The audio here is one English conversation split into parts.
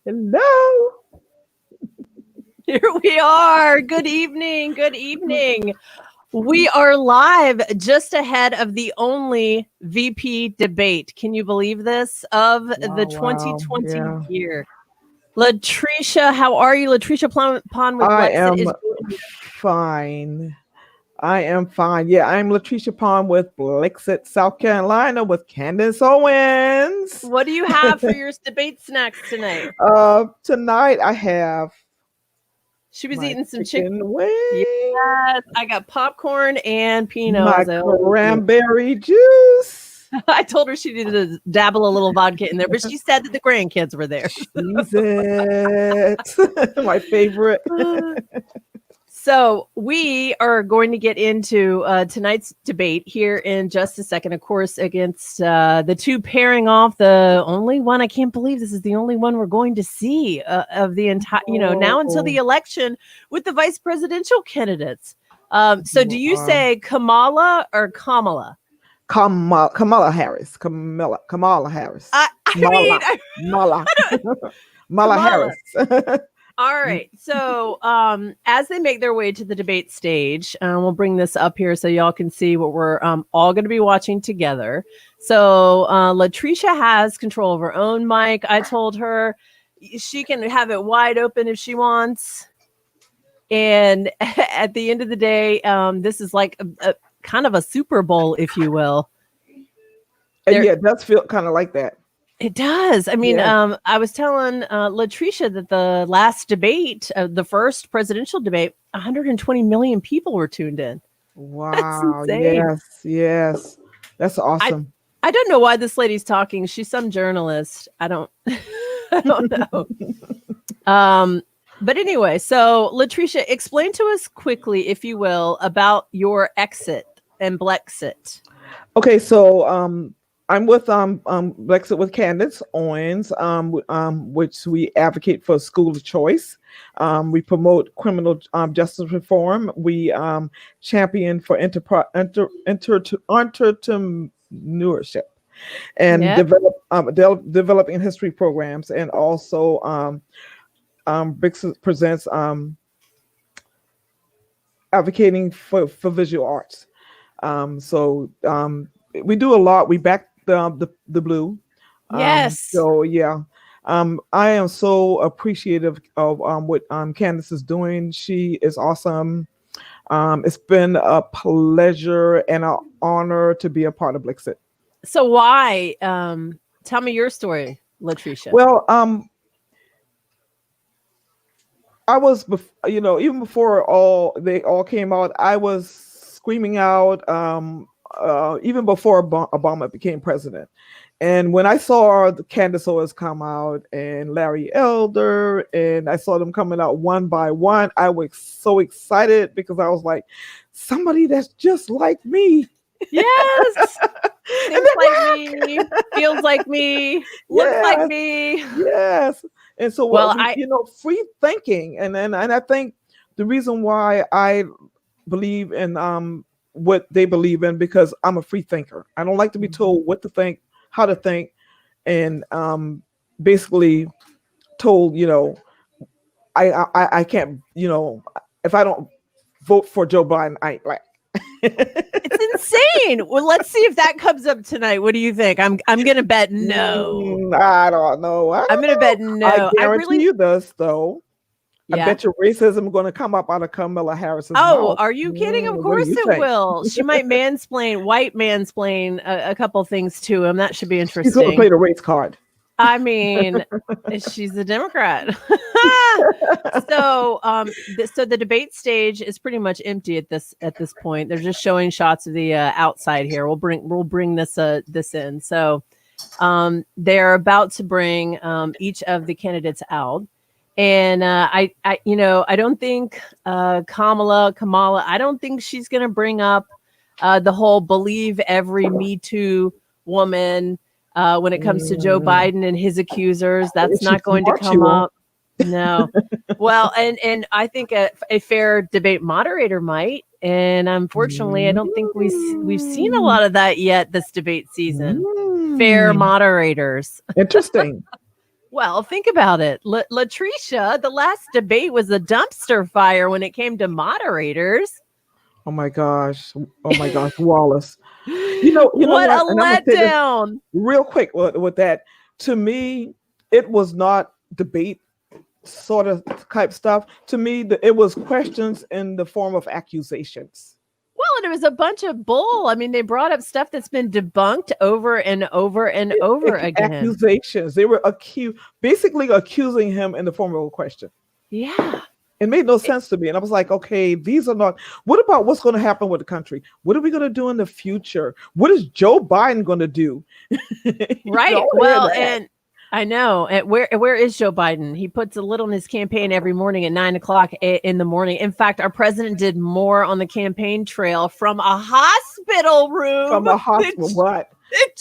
Hello. Here we are. Good evening. Good evening. We are live just ahead of the only VP debate. Can you believe this? Of the Wow. 2020 Yeah. year. Latricia, how are you? Latricia Pond with I Blexit am is joining me. fine. I am fine. Yeah, I'm Latricia Pond with Blexit, South Carolina with Candace Owens. What do you have for your debate snacks tonight? Tonight I have She was my eating some chicken. chicken wings, Yes, I got popcorn and Pinot, my as I always do. cranberry juice. I told her she needed to dabble a little vodka in there, but she said that the grandkids were there. Cheese it. My favorite. So we are going to get into tonight's debate here in just a second. Of course, against the two pairing off, the only one, I can't believe this is the only one we're going to see of the entire, now until the election with the vice presidential candidates. So do you say Kamala or Kamala? Kamala Harris. Kamala Harris. Mean, Mala Kamala. Harris. All right. So as they make their way to the debate stage, we'll bring this up here so y'all can see what we're all going to be watching together. So Latricia has control of her own mic. I told her she can have it wide open if she wants. And at the end of the day, this is like a kind of a Super Bowl, if you will. Yeah, it does feel kind of like that. It does. I mean, I was telling Latricia that the last debate, the first presidential debate, 120 million people were tuned in. Wow. Yes. That's awesome. I don't know why this lady's talking. She's some journalist. I don't know. But anyway, so Latricia, explain to us quickly, if you will, about your exit and Blexit. Okay, so I'm with Blexit with Candace Owens, which we advocate for school of choice. We promote criminal justice reform. We champion for entrepreneurship and developing history programs, and also Blexit presents advocating for visual arts. We do a lot. We back the blue. Yes. So yeah. I am so appreciative of what Candace is doing. She is awesome. It's been a pleasure and an honor to be a part of Blexit. So why? Tell me your story, Latricia. Well, I was, even before they all came out, I was screaming out, even before Obama became president. And when I saw the Candace Owens come out and Larry Elder, and I saw them coming out one by one, I was so excited because I was like, somebody that's just like me. Yes. Thinks like me, feels like me, looks like me. Yes. And so, free thinking. And I think the reason why I believe in what they believe in, because I'm a free thinker. I don't like to be told what to think, how to think, and basically told, I can't, if I don't vote for Joe Biden, I ain't black. It's insane. Well, let's see if that comes up tonight. What do you think? I'm gonna bet no. I don't know. I'm gonna bet no. I guarantee you this, though. Yeah. I bet your racism is going to come up out of Kamala Harris's mouth. mouth. Are you kidding? Of course it will. She might white mansplain a couple things to him. That should be interesting. She's going to play the race card. I mean, she's a Democrat. So the debate stage is pretty much empty at this point. They're just showing shots of the outside here. We'll bring this in. So they're about to bring each of the candidates out. And I don't think Kamala, I don't think she's going to bring up the whole believe every Me Too woman when it comes to Joe Biden and his accusers. That's not going to come up. No. Well, and I think a fair debate moderator might. And unfortunately, I don't think we've seen a lot of that yet this debate season. Fair moderators. Interesting. Well, think about it. Latricia, the last debate was a dumpster fire when it came to moderators. Oh my gosh. Oh my gosh, Wallace. You know What what? a And I'm gonna say this letdown. real quick with that. To me, it was not debate sort of type stuff. To me, it was questions in the form of accusations. Well, and it was a bunch of bull. I mean, they brought up stuff that's been debunked over and over and over again. Accusations. They were basically accusing him in the form of a question. Yeah. It made no sense to me. And I was like, okay, these are not. What about what's going to happen with the country? What are we going to do in the future? What is Joe Biden going to do? Right. Well, and I know. And where is Joe Biden? He puts a little in his campaign every morning at 9 o'clock in the morning. In fact, our president did more on the campaign trail from a hospital room. From a hospital, what?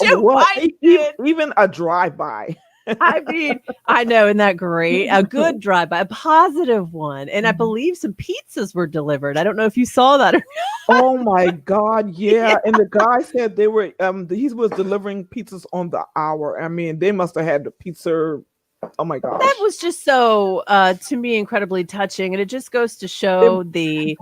Joe Biden did. Even a drive-by. I mean, I know, isn't that great? A good drive-by, a positive one. And I believe some pizzas were delivered. I don't know if you saw that or not. Oh my God, yeah. And the guy said they were he was delivering pizzas on the hour. I mean, they must have had the pizza. Oh my gosh. That was just so to me incredibly touching, and it just goes to show the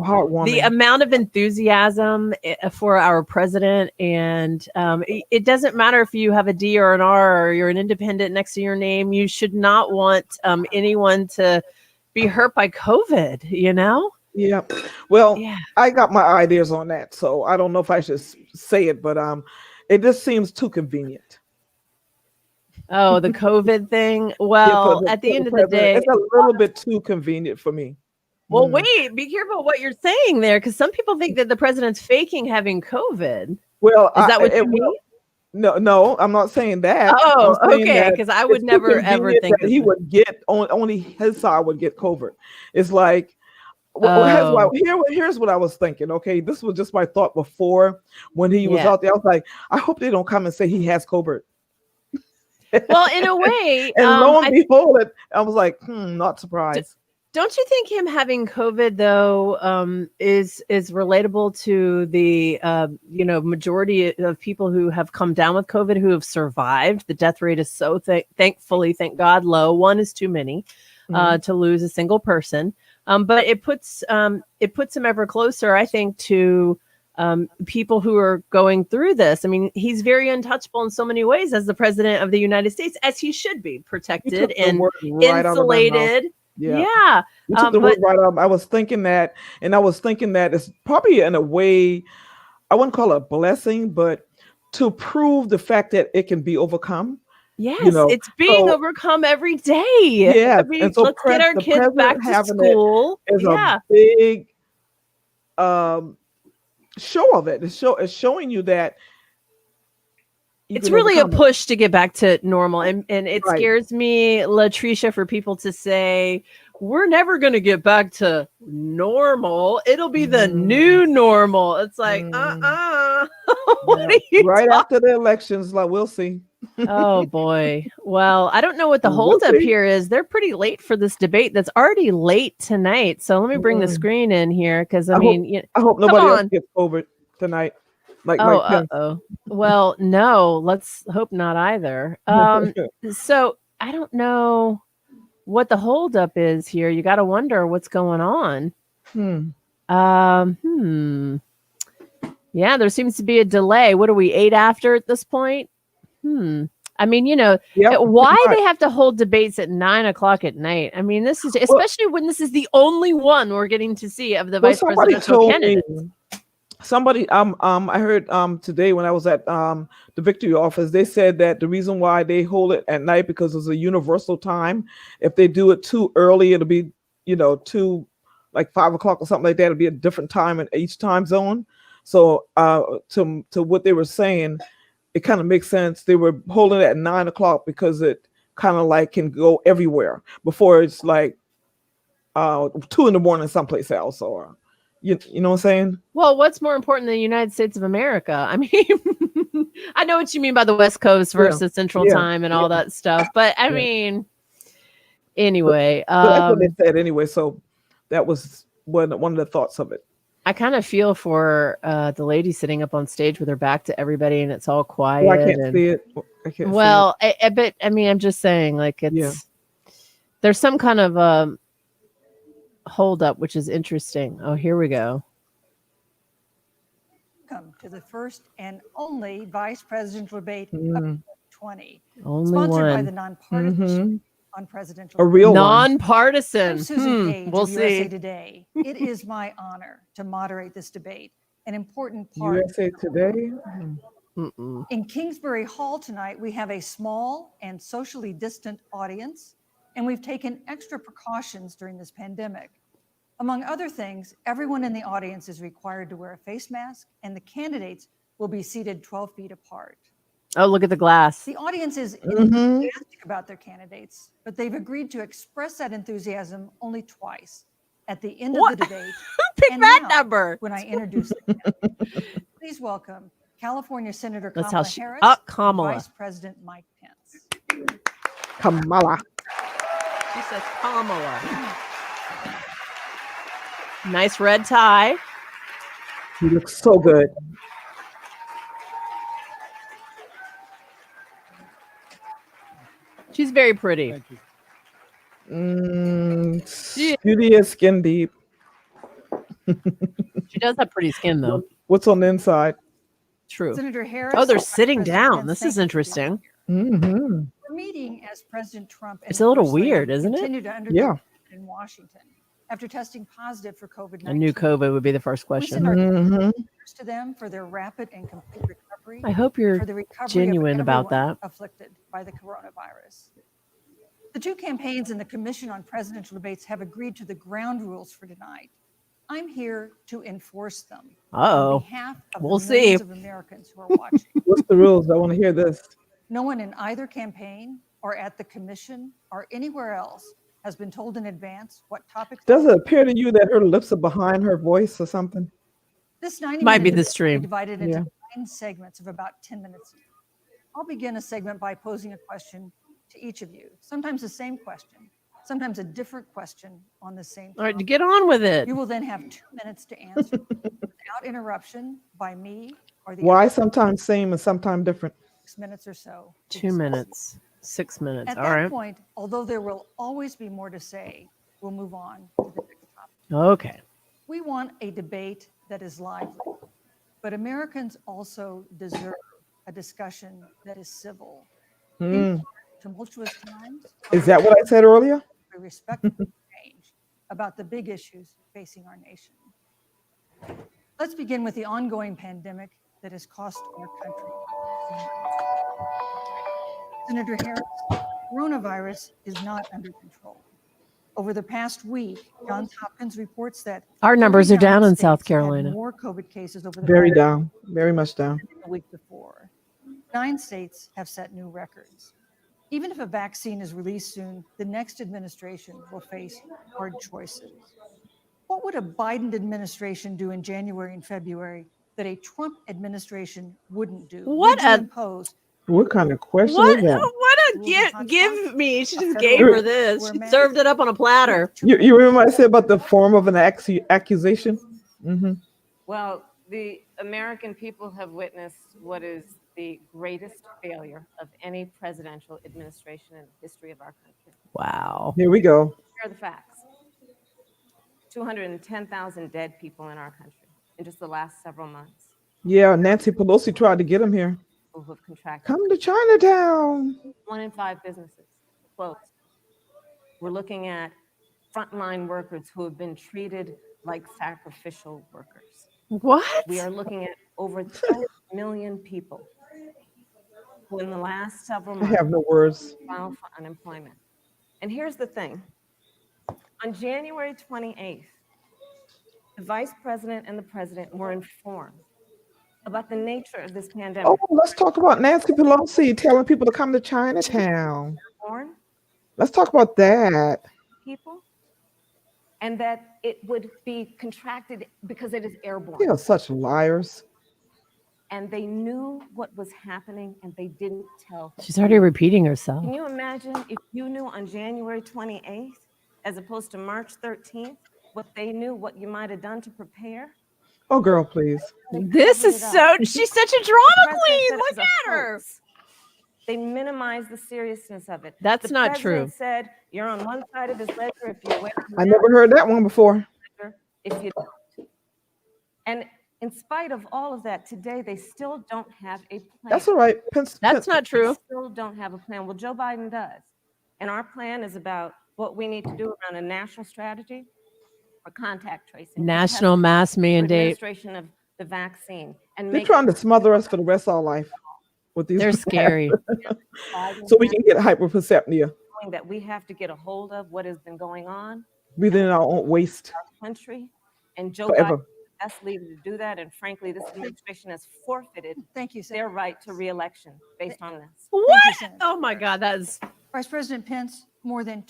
amount of enthusiasm for our president. And it doesn't matter if you have a D or an R or you're an independent next to your name. You should not want anyone to be hurt by COVID, you know? Yeah. Well, yeah. I got my ideas on that, so I don't know if I should say it, but it just seems too convenient. Oh, the COVID thing. Well, at the end of the day, it's a little bit too convenient for me. Well, wait, be careful what you're saying there, because some people think that the president's faking having COVID. Well, is that what you mean? No, I'm not saying that. Oh, okay, because I would never ever think that he would get only his side would get COVID. It's like, here's what I was thinking. Okay, this was just my thought before when he was out there. I was like, I hope they don't come and say he has COVID. Well, in a way, and lo and behold, I was like, not surprised. Don't you think him having COVID though is relatable to the majority of people who have come down with COVID who have survived? The death rate is so thankfully, thank God, low. One is too many to lose a single person, but it puts him ever closer, I think, to people who are going through this. I mean, he's very untouchable in so many ways as the president of the United States, as he should be, protected and insulated. Yeah. You took the word right out. I was thinking that, and I was thinking that it's probably in a way, I wouldn't call it a blessing, but to prove the fact that it can be overcome. Yes, it's being overcome every day. Yeah, I mean, so let's get our kids back to school. It's a big show of it. It's showing you that it's really a push to get back to normal, and it scares me, Latricia, for people to say we're never going to get back to normal. It'll be the new normal. It's like what are you after the elections? Like, we'll see. Oh boy. Well, I don't know what the holdup here is. They're pretty late for this debate. That's already late tonight. So let me bring the screen in here, because I hope nobody else gets COVID tonight. Well, no, let's hope not either. So I don't know what the holdup is here. You got to wonder what's going on. Yeah, there seems to be a delay. What are we, 8 after at this point? I mean, why they have to hold debates at 9 o'clock at night? I mean, this is especially when this is the only one we're getting to see of the vice presidential candidates. Somebody, I heard today when I was at the Victory office, they said that the reason why they hold it at night because it's a universal time. If they do it too early, it'll be, too like 5 o'clock or something like that. It'll be a different time in each time zone. So to what they were saying, it kind of makes sense. They were holding it at 9 o'clock because it kind of like can go everywhere before it's like 2 a.m. someplace else, or you know what I'm saying? Well, what's more important than the United States of America? I mean, I know what you mean by the West Coast versus Central Time and all that stuff, but I mean, anyway, but that's what they said anyway. So that was one of the thoughts of it. I kind of feel for the lady sitting up on stage with her back to everybody, and it's all Oh, I quiet. can't And see it. I can't see it. well, but I mean, I'm just saying, like Yeah. there's some kind of hold up, which is interesting. Oh, here we go. Welcome to the first and only vice presidential debate of Mm. 2020, Only sponsored by one. the nonpartisan Mm-hmm. on presidential A debate. real one. I'm Nonpartisan. Susan Page We'll of USA see. Today. It is my honor to moderate this debate, an important part. USA Today. Mm-mm. In Kingsbury Hall tonight, we have a small and socially distant audience, and we've taken extra precautions during this pandemic. Among other things, everyone in the audience is required to wear a face mask, and the candidates will be seated 12 feet apart. Oh, look at the glass. The audience is Mm-hmm. enthusiastic about their candidates, but they've agreed to express that enthusiasm only twice, at the end What? of the debate Pick and that now, number. when I introduce the candidates. Please welcome California Senator That's how Kamala she. Harris Oh, and Kamala. Vice President Mike Pence. Kamala. She says Kamala. Nice red tie. He looks so good. She's very pretty. Thank you. Beauty is skin deep. She does have pretty skin, though. What's on the inside? True. Senator Harris. Oh, they're Vice sitting President down. Pence, This thank is you for being interesting. here. Mm-hmm. We're meeting as President Trump and It's a little First Lady weird, isn't it? continue to undergo Yeah. treatment in Washington after testing positive for COVID-19. I knew COVID would be the first We question. send our Mm-hmm. prayers to them for their rapid and complete recovery. I hope and you're for the recovery genuine of about everyone that. afflicted by the coronavirus. The two campaigns and the Commission on Presidential Debates have agreed to the ground rules for tonight. I'm here to enforce them on Uh-oh. behalf of We'll the see. millions of Americans who are watching. What's the rules? I want to hear this. No one in either campaign or at the commission or anywhere else has been told in advance what topics. Does it appear to you that her lips are behind her voice or something? This 90 Might be minute the debate will stream. divided into Yeah. 9 segments of about 10 minutes each. I'll begin a segment by posing a question to each of you, sometimes the same question, sometimes a different question on the same All right, topic. get on with it. You will then have 2 minutes to answer without interruption by me or the Why other sometimes same and sometimes different? 6 minutes or so. to 2 discuss. minutes. 6 minutes. At All that right. point, although there will always be more to say, we'll move on to the next topic. Okay. We want a debate that is lively, but Americans also deserve a discussion that is civil. Hmm. In tumultuous times, Is that what I said earlier? we respectfully exchange about the big issues facing our nation. Let's begin with the ongoing pandemic that has cost our country. Senator Harris, coronavirus is not under control. Over the past week, Johns Hopkins reports that Our numbers are 39 down in states South have had Carolina. more COVID cases over the Very past down. Very much down. than the week before. 9 states have set new records. Even if a vaccine is released soon, the next administration will face hard choices. What would a Biden administration do in January and February that a Trump administration wouldn't do? What Would you a- impose What kind of question What? is that? What a Rules and hotspots? give me. She A just federal gave her law this. where She masks- served it up on a platter. You remember what I said about the form of an accusation? Mm-hmm. Well, the American people have witnessed what is the greatest failure of any presidential administration in the history of our country. Wow. Here we go. Here are the facts. 210,000 dead people in our country in just the last several months Yeah, Nancy Pelosi tried to get him here. who have contracted. Come to Chinatown. 1 in 5 businesses closed. We're looking at frontline workers who have been treated like sacrificial workers. What? We are looking at over 10 million people who in the last several I months have no words. file for unemployment. And here's the thing. On January 28th, the vice president and the president were informed about the nature of this pandemic. Oh, let's talk about Nancy Pelosi telling people to come to Chinatown. Born Let's talk about that. people, and that it would be contracted because it is airborne. They are such liars. And they knew what was happening and they didn't tell. She's already repeating herself. Can you imagine if you knew on January 28th, as opposed to March 13th, what they knew, what you might have done to prepare? Oh, girl, please. This is so. She's such a drama queen. Look at her. They minimize the seriousness of it. That's the not president true. said you're on one side of his ledger if you wear a I mask, never heard that one before. if you don't. And in spite of all of that, today they still don't have a plan. That's all right. That's not true. They still don't have a plan. Well, Joe Biden does. And our plan is about what we need to do around a national strategy for contact tracing. National mask mandate. Administration of the vaccine. And They're trying to smother us for the rest of our life with these. They're scary. So we can get hyperpercepnia. That we have to get a hold of what has been going on. Breathing in our own waste. Our country. And Joe Forever. Biden is the best leader to do that. And frankly, this administration has forfeited Thank you, their right to re-election based on this. What? Senator. Oh my God, that's Vice President Pence, more than her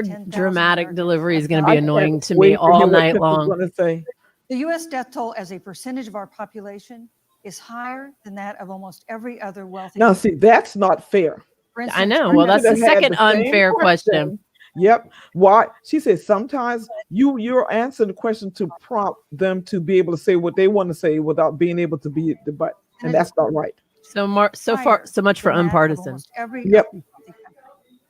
210,000 dramatic Americans delivery is have going to died. be I annoying can't to wait me to all hear what night Pence is long. gonna say. The U.S. death toll as a percentage of our population is higher than that of almost every other wealthy. Now, country. see, that's not fair. For I instance, know. our Well, that's the should have had second the same unfair question. Yep. Why? She said sometimes you're answering the question to prompt them to be able to say what they want to say without being able to be the but, and that's not right. So so much for than that of unpartisan. almost every Yep. other wealthy country.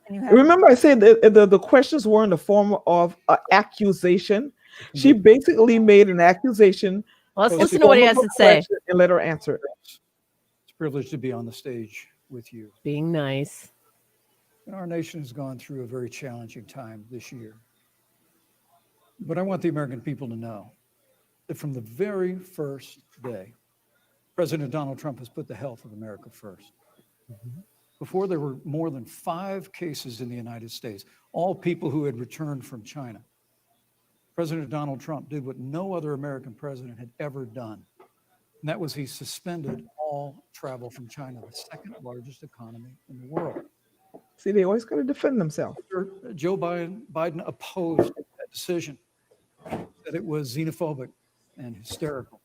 And you have Remember, I said that the questions were in the form of accusation. She basically made an accusation. Let's in the listen to what he form has of to a say. question and let her answer it. It's a privilege to be on the stage with you. Being nice. And our nation has gone through a very challenging time this year. But I want the American people to know that from the very first day, President Donald Trump has put the health of America first. Before there were more than 5 cases in the United States, all people who had returned from China, President Donald Trump did what no other American president had ever done. And that was he suspended all travel from China, the second largest economy in the world. See, they always got to defend themselves. Joe Biden opposed that decision, that it was xenophobic and hysterical.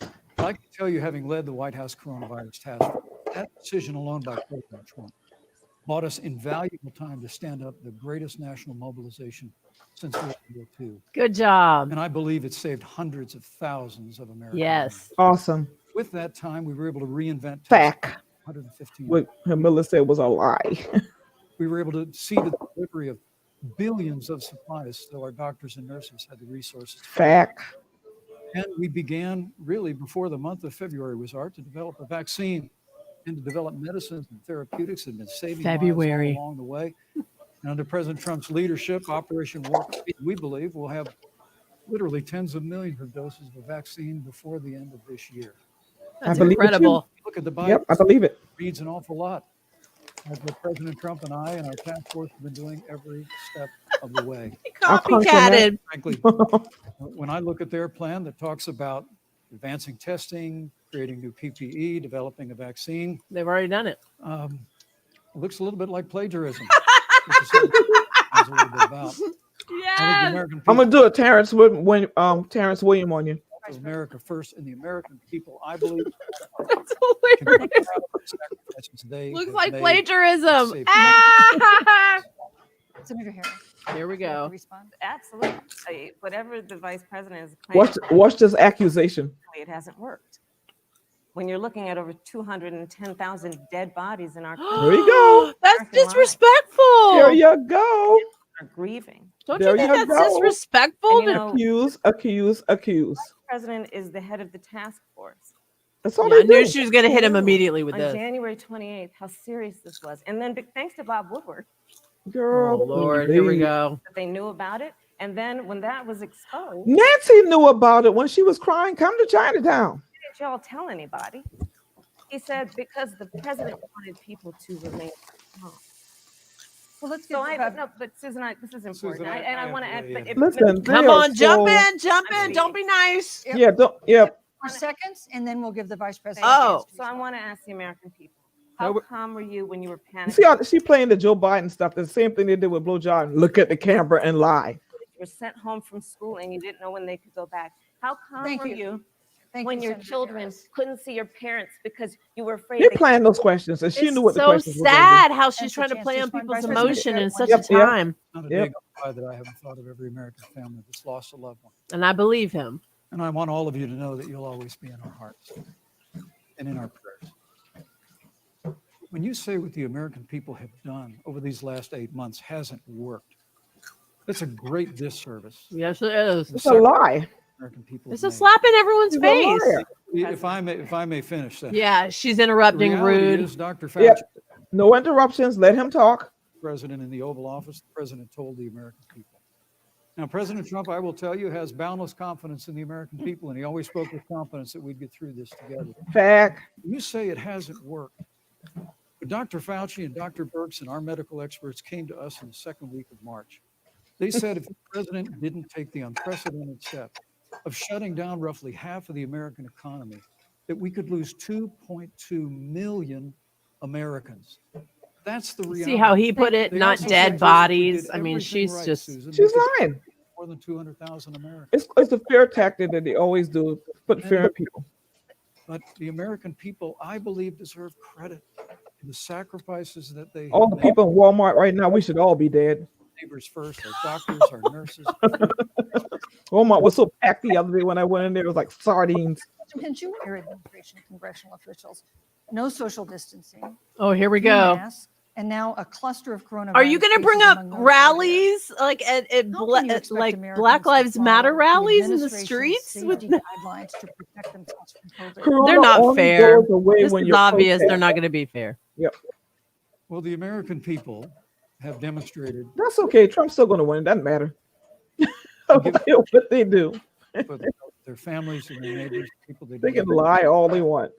I can tell you, having led the White House coronavirus task force, that decision alone by President Trump bought us invaluable time to stand up the greatest national mobilization since World War II. Good job. And I believe it saved hundreds of thousands of Americans. Yes. Awesome. With that time, we were able to reinvent Fact. 115. What Camilla said was a lie. We were able to see the delivery of billions of supplies so our doctors and nurses had the resources. Fact. And we began really before the month of February was art to develop a vaccine and to develop medicines and therapeutics that have been saving February. lives all along the way. And under President Trump's leadership, Operation Warp Speed, we believe will have literally tens of millions of doses of vaccine before the end of this year. That's believe it too. incredible. Look at the Biden. Yep, I believe it. Reads an awful lot. That's what President Trump and I and our task force have been doing every step of the way. Copycatted. Frankly, when I look at their plan that talks about advancing testing, creating new PPE, developing a vaccine, They've already done it. it looks a little bit like plagiarism. Which is what it's a little bit about. I think the Yes. American I'm people gonna do a Terrence William on you. is America first, and the American people, I believe, That's can be hilarious. proud of the sacrifices they Looks have like made. plagiarism. Save Ah! Senator Harris. Here we would you like to go. respond? Absolutely. Whatever the vice president is claiming, Watch this accusation. it hasn't worked. When you're looking at over 210,000 dead bodies in our country, There you go. That's American lives. disrespectful. There you go. are grieving. Don't There you think you that's go. disrespectful? And you to- know, Accuse. the president is the head of the task force. That's all Yeah, I they knew do. she was going to hit him immediately with On this. January 28th, how serious this was. And then thanks to Bob Woodward Girl, Oh, Lord. Here we please. go. that they knew about it. And then when that was exposed, Nancy knew about it when she was crying. Come to Chinatown. did y'all tell anybody? He said because the president wanted people to remain calm. Well, let's So get but Susan, this is important. Susan, I I want to have add, to but weigh if, Listen, they Come are on, jump so- in, jump in. Don't be nice. Yep. Yeah, don't. Yep. 4 seconds, and then we'll give the vice president. Oh. a chance to so I respond. want to ask the American people, how calm were you when you were You panicking? see how she playing the Joe Biden stuff? The same thing they did with Blow John. Look at the camera and lie. You were sent home from school and you didn't know when they could go back. How calm Thank were you. you Thank when you, your Senator children Harris. couldn't see your parents because you were afraid They're they playing those questions, and she It's knew what the so questions were. sad how she's That's a trying to chance play to on respond. people's Vice President, emotion you in have such one a minute. time. Not a Yep. day goes by that I haven't thought of every American family that's lost a loved one. And I believe him. And I want all of you to know that you'll always be in our hearts and in our prayers. When you say what the American people have done over these last 8 months hasn't worked, that's a great disservice. Yes, it is. It's a lie. American people It's have a made. slap in everyone's She's a face. liar. If I may finish that. Yeah, she's The interrupting. reality Rude. is Dr. Fauci, Yep. No interruptions. Let him talk. president in the Oval Office, the president told the American people. Now, President Trump, I will tell you, has boundless confidence in the American people, and he always spoke with confidence that we'd get through this together. Fact. You say it hasn't worked. But Dr. Fauci and Dr. Birx and our medical experts came to us in the second week of March. They said if the president didn't take the unprecedented step of shutting down roughly half of the American economy, that we could lose 2.2 million Americans. That's the reality. See how he put it? They Not also dead said if we bodies. did I mean, everything she's right, just. Susan, we She's could lying. more than 200,000 Americans. It's a fear tactic that they always do. Put fear in people. But the American people, I believe, deserve credit for the sacrifices that they All have the made. people in Walmart right now, we should all be dead. Neighbors first, our doctors, our nurses. Walmart was so packed the other day when I went in there. It was like sardines. President, you and your administration, congressional officials, no social distancing, Oh, here we few go. masks, and now a cluster of coronavirus. Are you going to bring cases up among those who are rallies like at How can you expect like Americans Black to Lives Matter follow the rallies in the administration's streets? With safety guidelines to protect themselves from COVID? Corona They're not only fair. goes away This when is you're obvious. They're protesting. not going to be fair. Yep. Well, the American people have demonstrated That's okay. Trump's still going to win. It doesn't matter. I don't care what they do. for their families and their neighbors, people they They can love. lie all they want.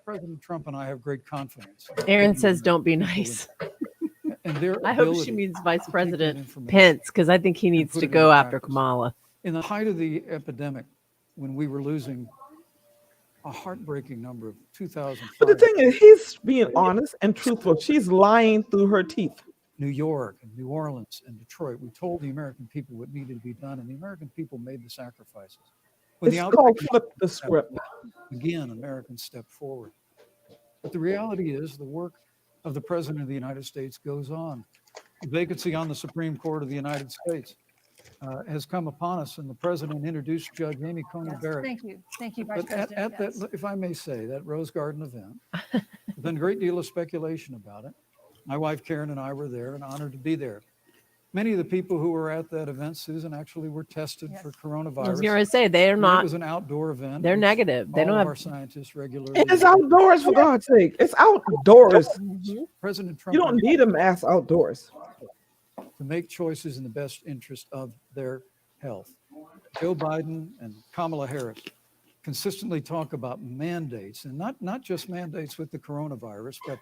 President Trump and I have great confidence. Aaron in says, the "Don't be American nice." people and their I hope she ability means Vice to take that President information. Pence because I think he needs put to it go into after practice. Kamala. In the height of the epidemic, when we were losing a heartbreaking number of 2,000. But the thing is, he's being honest and truthful. She's lying through her teeth. New York and New Orleans and Detroit, we told the American people what needed to be done, and the American people made the sacrifices. When It's the called outbreak flip the script. again, Americans stepped forward. But the reality is the work of the President of the United States goes on. The vacancy on the Supreme Court of the United States has come upon us, and the President introduced Judge Amy Coney Yes, Barrett. thank you, Vice But at President. Yes. that, if I may say, that Rose Garden event, there's been a great deal of speculation about it. My wife Karen and I were there and honored to be there. Many of the people who were at that event, Susan, actually were tested Yes. for I was coronavirus. going to say they're And It not. was an outdoor event. They're which negative. They all don't of have. our scientists regularly. It's outdoors, for God's sake. It's outdoors. Mhm. President Trump You don't need a mask outdoors. to make choices in the best interest of their health. Joe Biden and Kamala Harris consistently talk about mandates, and not just mandates with the coronavirus, but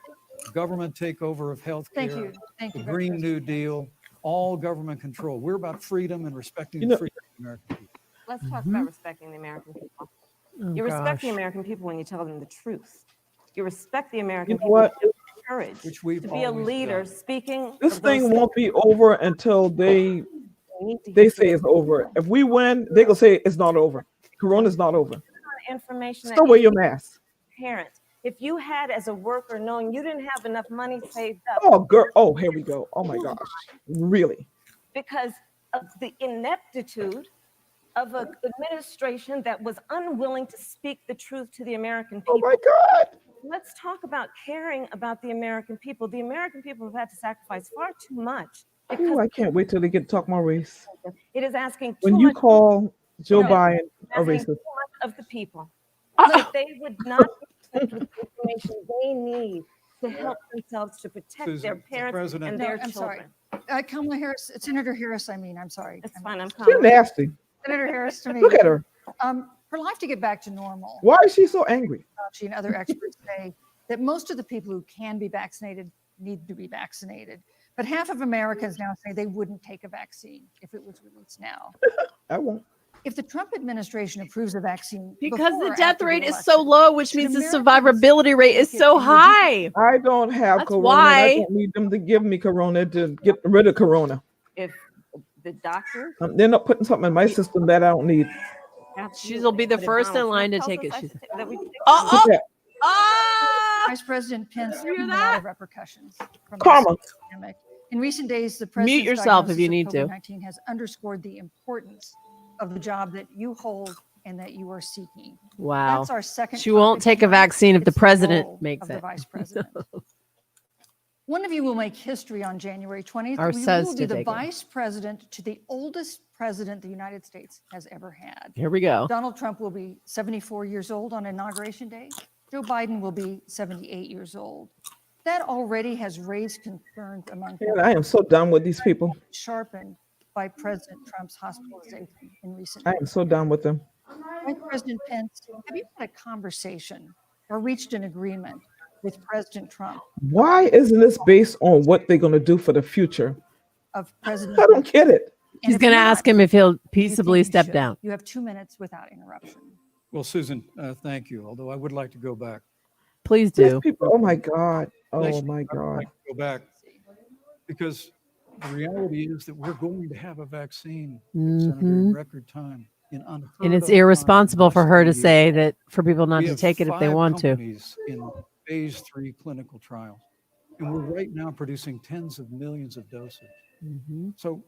government takeover of health Thank care, you, thank the you. Vice Green President. New Deal, all government control. We're about freedom and respecting You the know- freedom of the American people. Let's talk about respecting the American people. Oh, You respect the gosh. American people when you tell them the truth. You respect the American You know people what? with courage Which we've to be a always leader done. speaking. This of those thing won't be over until they things we need to they hear say it's over. If we win, they gonna say it's not over. Corona's not over. information that Still you wear your mask. parents. If you had as a worker knowing you didn't have enough money saved up Oh, girl. Oh, here we go. Oh my gosh. Really? because of the ineptitude of an administration that was unwilling to speak the truth to the American Oh people. my God. Let's talk about caring about the American people. The American people have had to sacrifice far too much Ooh, because I can't wait till they get to talk my race. it is asking too When you much, call Joe No. Biden a asking racist, too much of the people. Uh-oh. That they would not be equipped with the information they need to help themselves to protect Susan, their the parents President- and No, their I'm sorry. children. Kamala Harris, Senator Harris, I'm sorry. It's fine. I'm you're calm. nasty. Senator Harris to me. Look at her. For life to get back to normal, Why is she so angry? Fauci and other experts say that most of the people who can be vaccinated need to be vaccinated. But half of Americans now say they wouldn't take a vaccine if it was released now. I won't. If the Trump administration approves a vaccine, Because before the or death after rate the is so election, low, which should means the Americans survivability rate is take it so and high. I don't have That's corona. And I why- don't need them to give me corona to get rid of corona. If the doctor, They're not putting something in my system that I don't need. She'll be the but if first in Donald line to Trump take tells it. us She's- that we take Oh, Look oh, at ah! Vice President Pence You hear warned a lot that? of repercussions from Karma. this pandemic. In recent days, the president's yourself if you diagnosis need of to. COVID-19 has underscored the importance of the job that you hold and that you are seeking. Wow. That's our second. She won't topic take a tonight. vaccine if the It's president role makes of the it. vice president. One of you will make history on January 20th. Or You says will to be the take it. vice president to the oldest president the United States has ever had. Here we go. Donald Trump will be 74 years old on Inauguration Day. Joe Biden will be 78 years old. That already has raised concerns among Man, I am so done with these people. sharpened by President Trump's hospitalization in recent I days. am so done with them. Vice President Pence, have you had a conversation or reached an agreement with President Trump Why isn't this based on what they're going to do for the future? of President? I don't get it. And She's if going to not, ask him if he'll do you think peaceably he step should? down. You have 2 minutes without interruption. Well, Susan, thank you. Although I would like to go back. Please These do. people, oh my God. Oh Actually, my I would God. like to go back because the reality is that we're going to have a vaccine, Senator, in record time. And it's irresponsible for her to say that for people not We to have take it if they 5 want to. companies in phase 3 clinical trials, and we're right now producing tens of millions of doses. So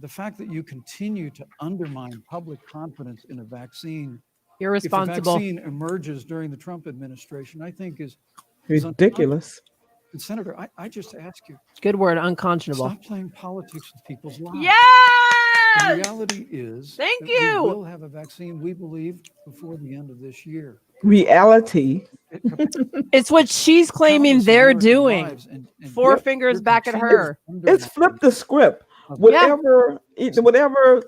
the fact that you continue to undermine public confidence in a vaccine, Irresponsible. if a vaccine emerges during the Trump administration, I think is Ridiculous. And Senator, I just ask you, Good word, unconscionable. stop playing politics with people's lives. The Yes! reality is Thank that you. we will have a vaccine, we believe, before the end of this year. Reality. It's what she's claiming Countless they're American doing. lives, and Four Yep. fingers you're back at continuing her. to It's flip undermine the script. of- Whatever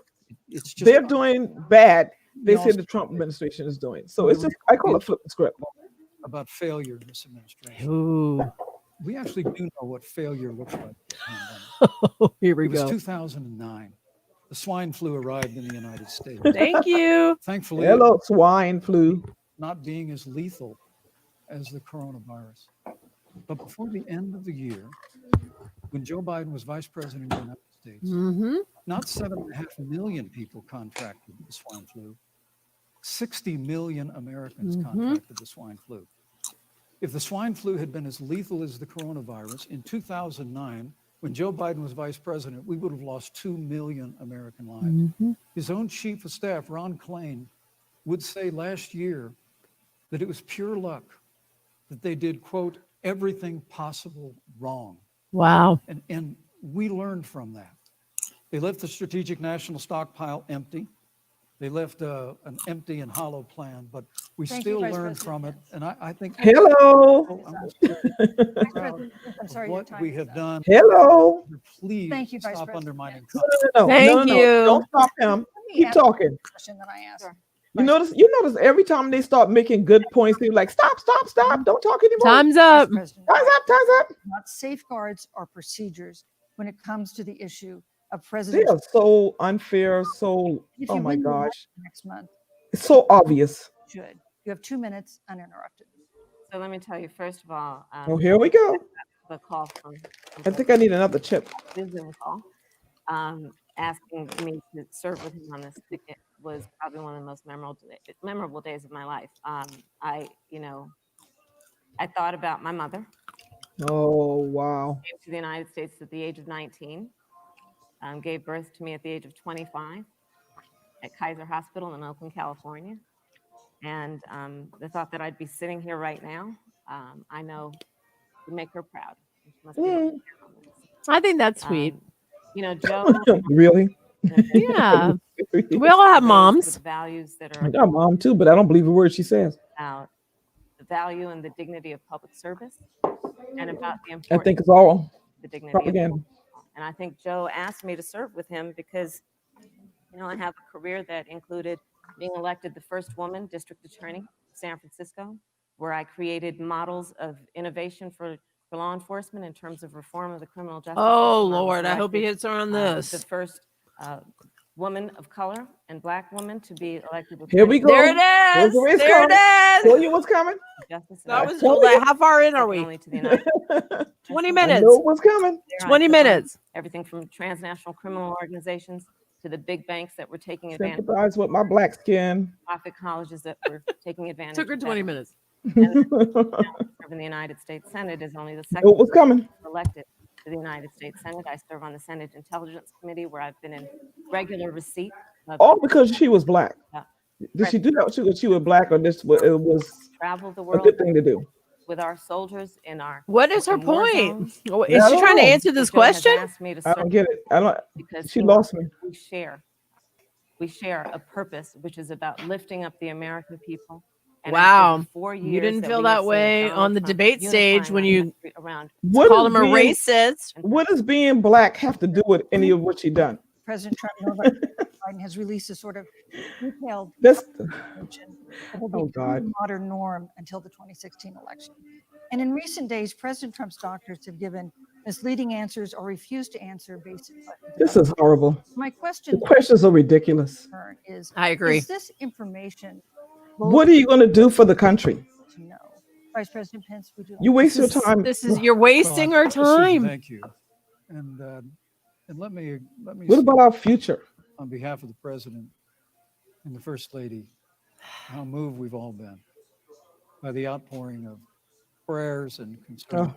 It's just they're doing bad, they We say also- the Trump administration is doing. So it's just, I call it flip the script. about failure in this administration. Ooh. We actually do know what failure looks like. Here we It was go. 2009. The swine flu arrived in the United States. Thank you. Thankfully, Hello, swine flu. not being as lethal as the coronavirus. But before the end of the year, when Joe Biden was vice president of the United States, not 7.5 million people contracted the swine flu. 60 million Americans contracted the swine flu. If the swine flu had been as lethal as the coronavirus in 2009, when Joe Biden was vice president, we would have lost 2 million American lives. His own chief of staff, Ron Klain, would say last year that it was pure luck that they did, quote, everything possible wrong. Wow. And we learned from that. They left the strategic national stockpile empty. They left an empty and hollow plan, but we Thank you, still Vice learned President from it. Pence. And I think Hello. I'm Vice proud President, I'm of sorry, your what time we is have up. done. Hello. Please Thank you, Vice stop President undermining Pence. confidence. No, Thank you. Don't stop him. Let me Keep ask talking. the question that I asked. Sure. You notice every time they start making good points, they're like, stop, don't talk anymore. Time's Vice up. President, Time's up. not safeguards or procedures when it comes to the issue of They President are so unfair, so, If oh you my win the election gosh. next month, It's so obvious. you should. You have 2 minutes uninterrupted. So let me tell you, first of all, Oh, here we go. the call from I think I need another chip. the Zoom call, asking me to serve with him on this ticket was probably one of the most memorable days of my life. I thought about my mother, Oh, wow. came to the United States at the age of 19, gave birth to me at the age of 25 at Kaiser Hospital in Oakland, California. And the thought that I'd be sitting here right now, I know would make her proud. She must be looking down on this. I think that's sweet. Joe, Really? Yeah. We we all have moms. With values that I are got mom too, but I don't believe a word she says. about the value and the dignity of public service and about the I importance think it's all of the dignity of propaganda. And I think Joe asked me to serve with him because, I have a career that included being elected the first woman district attorney in San Francisco, where I created models of innovation for law enforcement in terms of reform of the criminal justice Oh, system. I was Lord. I hope he elected, hits her on the this. first woman of color and Black woman to be elected. Here we go. There it Here's is. the race There coming. it Tell is. you what's coming. Justice and That was Tell me. how far in are second we? only to the United States. 20 I minutes. know what's coming. There I 20 took on minutes. Everything from transnational criminal organizations to the big banks that were taking advantage of Sympathize with my black skin. profit colleges that were taking advantage Took her of 20 that. minutes. Serve in the United States Senate is only the Know second what's coming. elected to the United States Senate. I serve on the Senate Intelligence Committee, where I've been in regular receipt of All because she was black. Did she do that because she was black, or this it was travel the a world good thing to do? with our soldiers in our What is her in war point? zones. Is Yeah, I she don't trying to know. answer this Joe has question? asked me to I serve don't get it. I don't. because She he lost knows me. we share a purpose, which is about lifting up the American people. And Wow. after the 4 You years didn't that feel we have that seen of way Donald on the Trump debate stage unifying when our you country around What called is him a being racist. what does being black have to do with any of what she done? President Trump nor Vice President Biden has released a sort of detailed That's mention that will oh become God. the modern norm until the 2016 election. And in recent days, President Trump's doctors have given misleading answers or refused to answer basic questions. This is horrible. My The question questions are ridiculous. I agree. is this information What are you going to do for the country? to know? Vice President Pence, would you like You waste your This is, time. this is you're Well, wasting our Susan, time. thank you. And let me What say about our future? on behalf of the president and the first lady, how moved we've all been by the outpouring of prayers and concern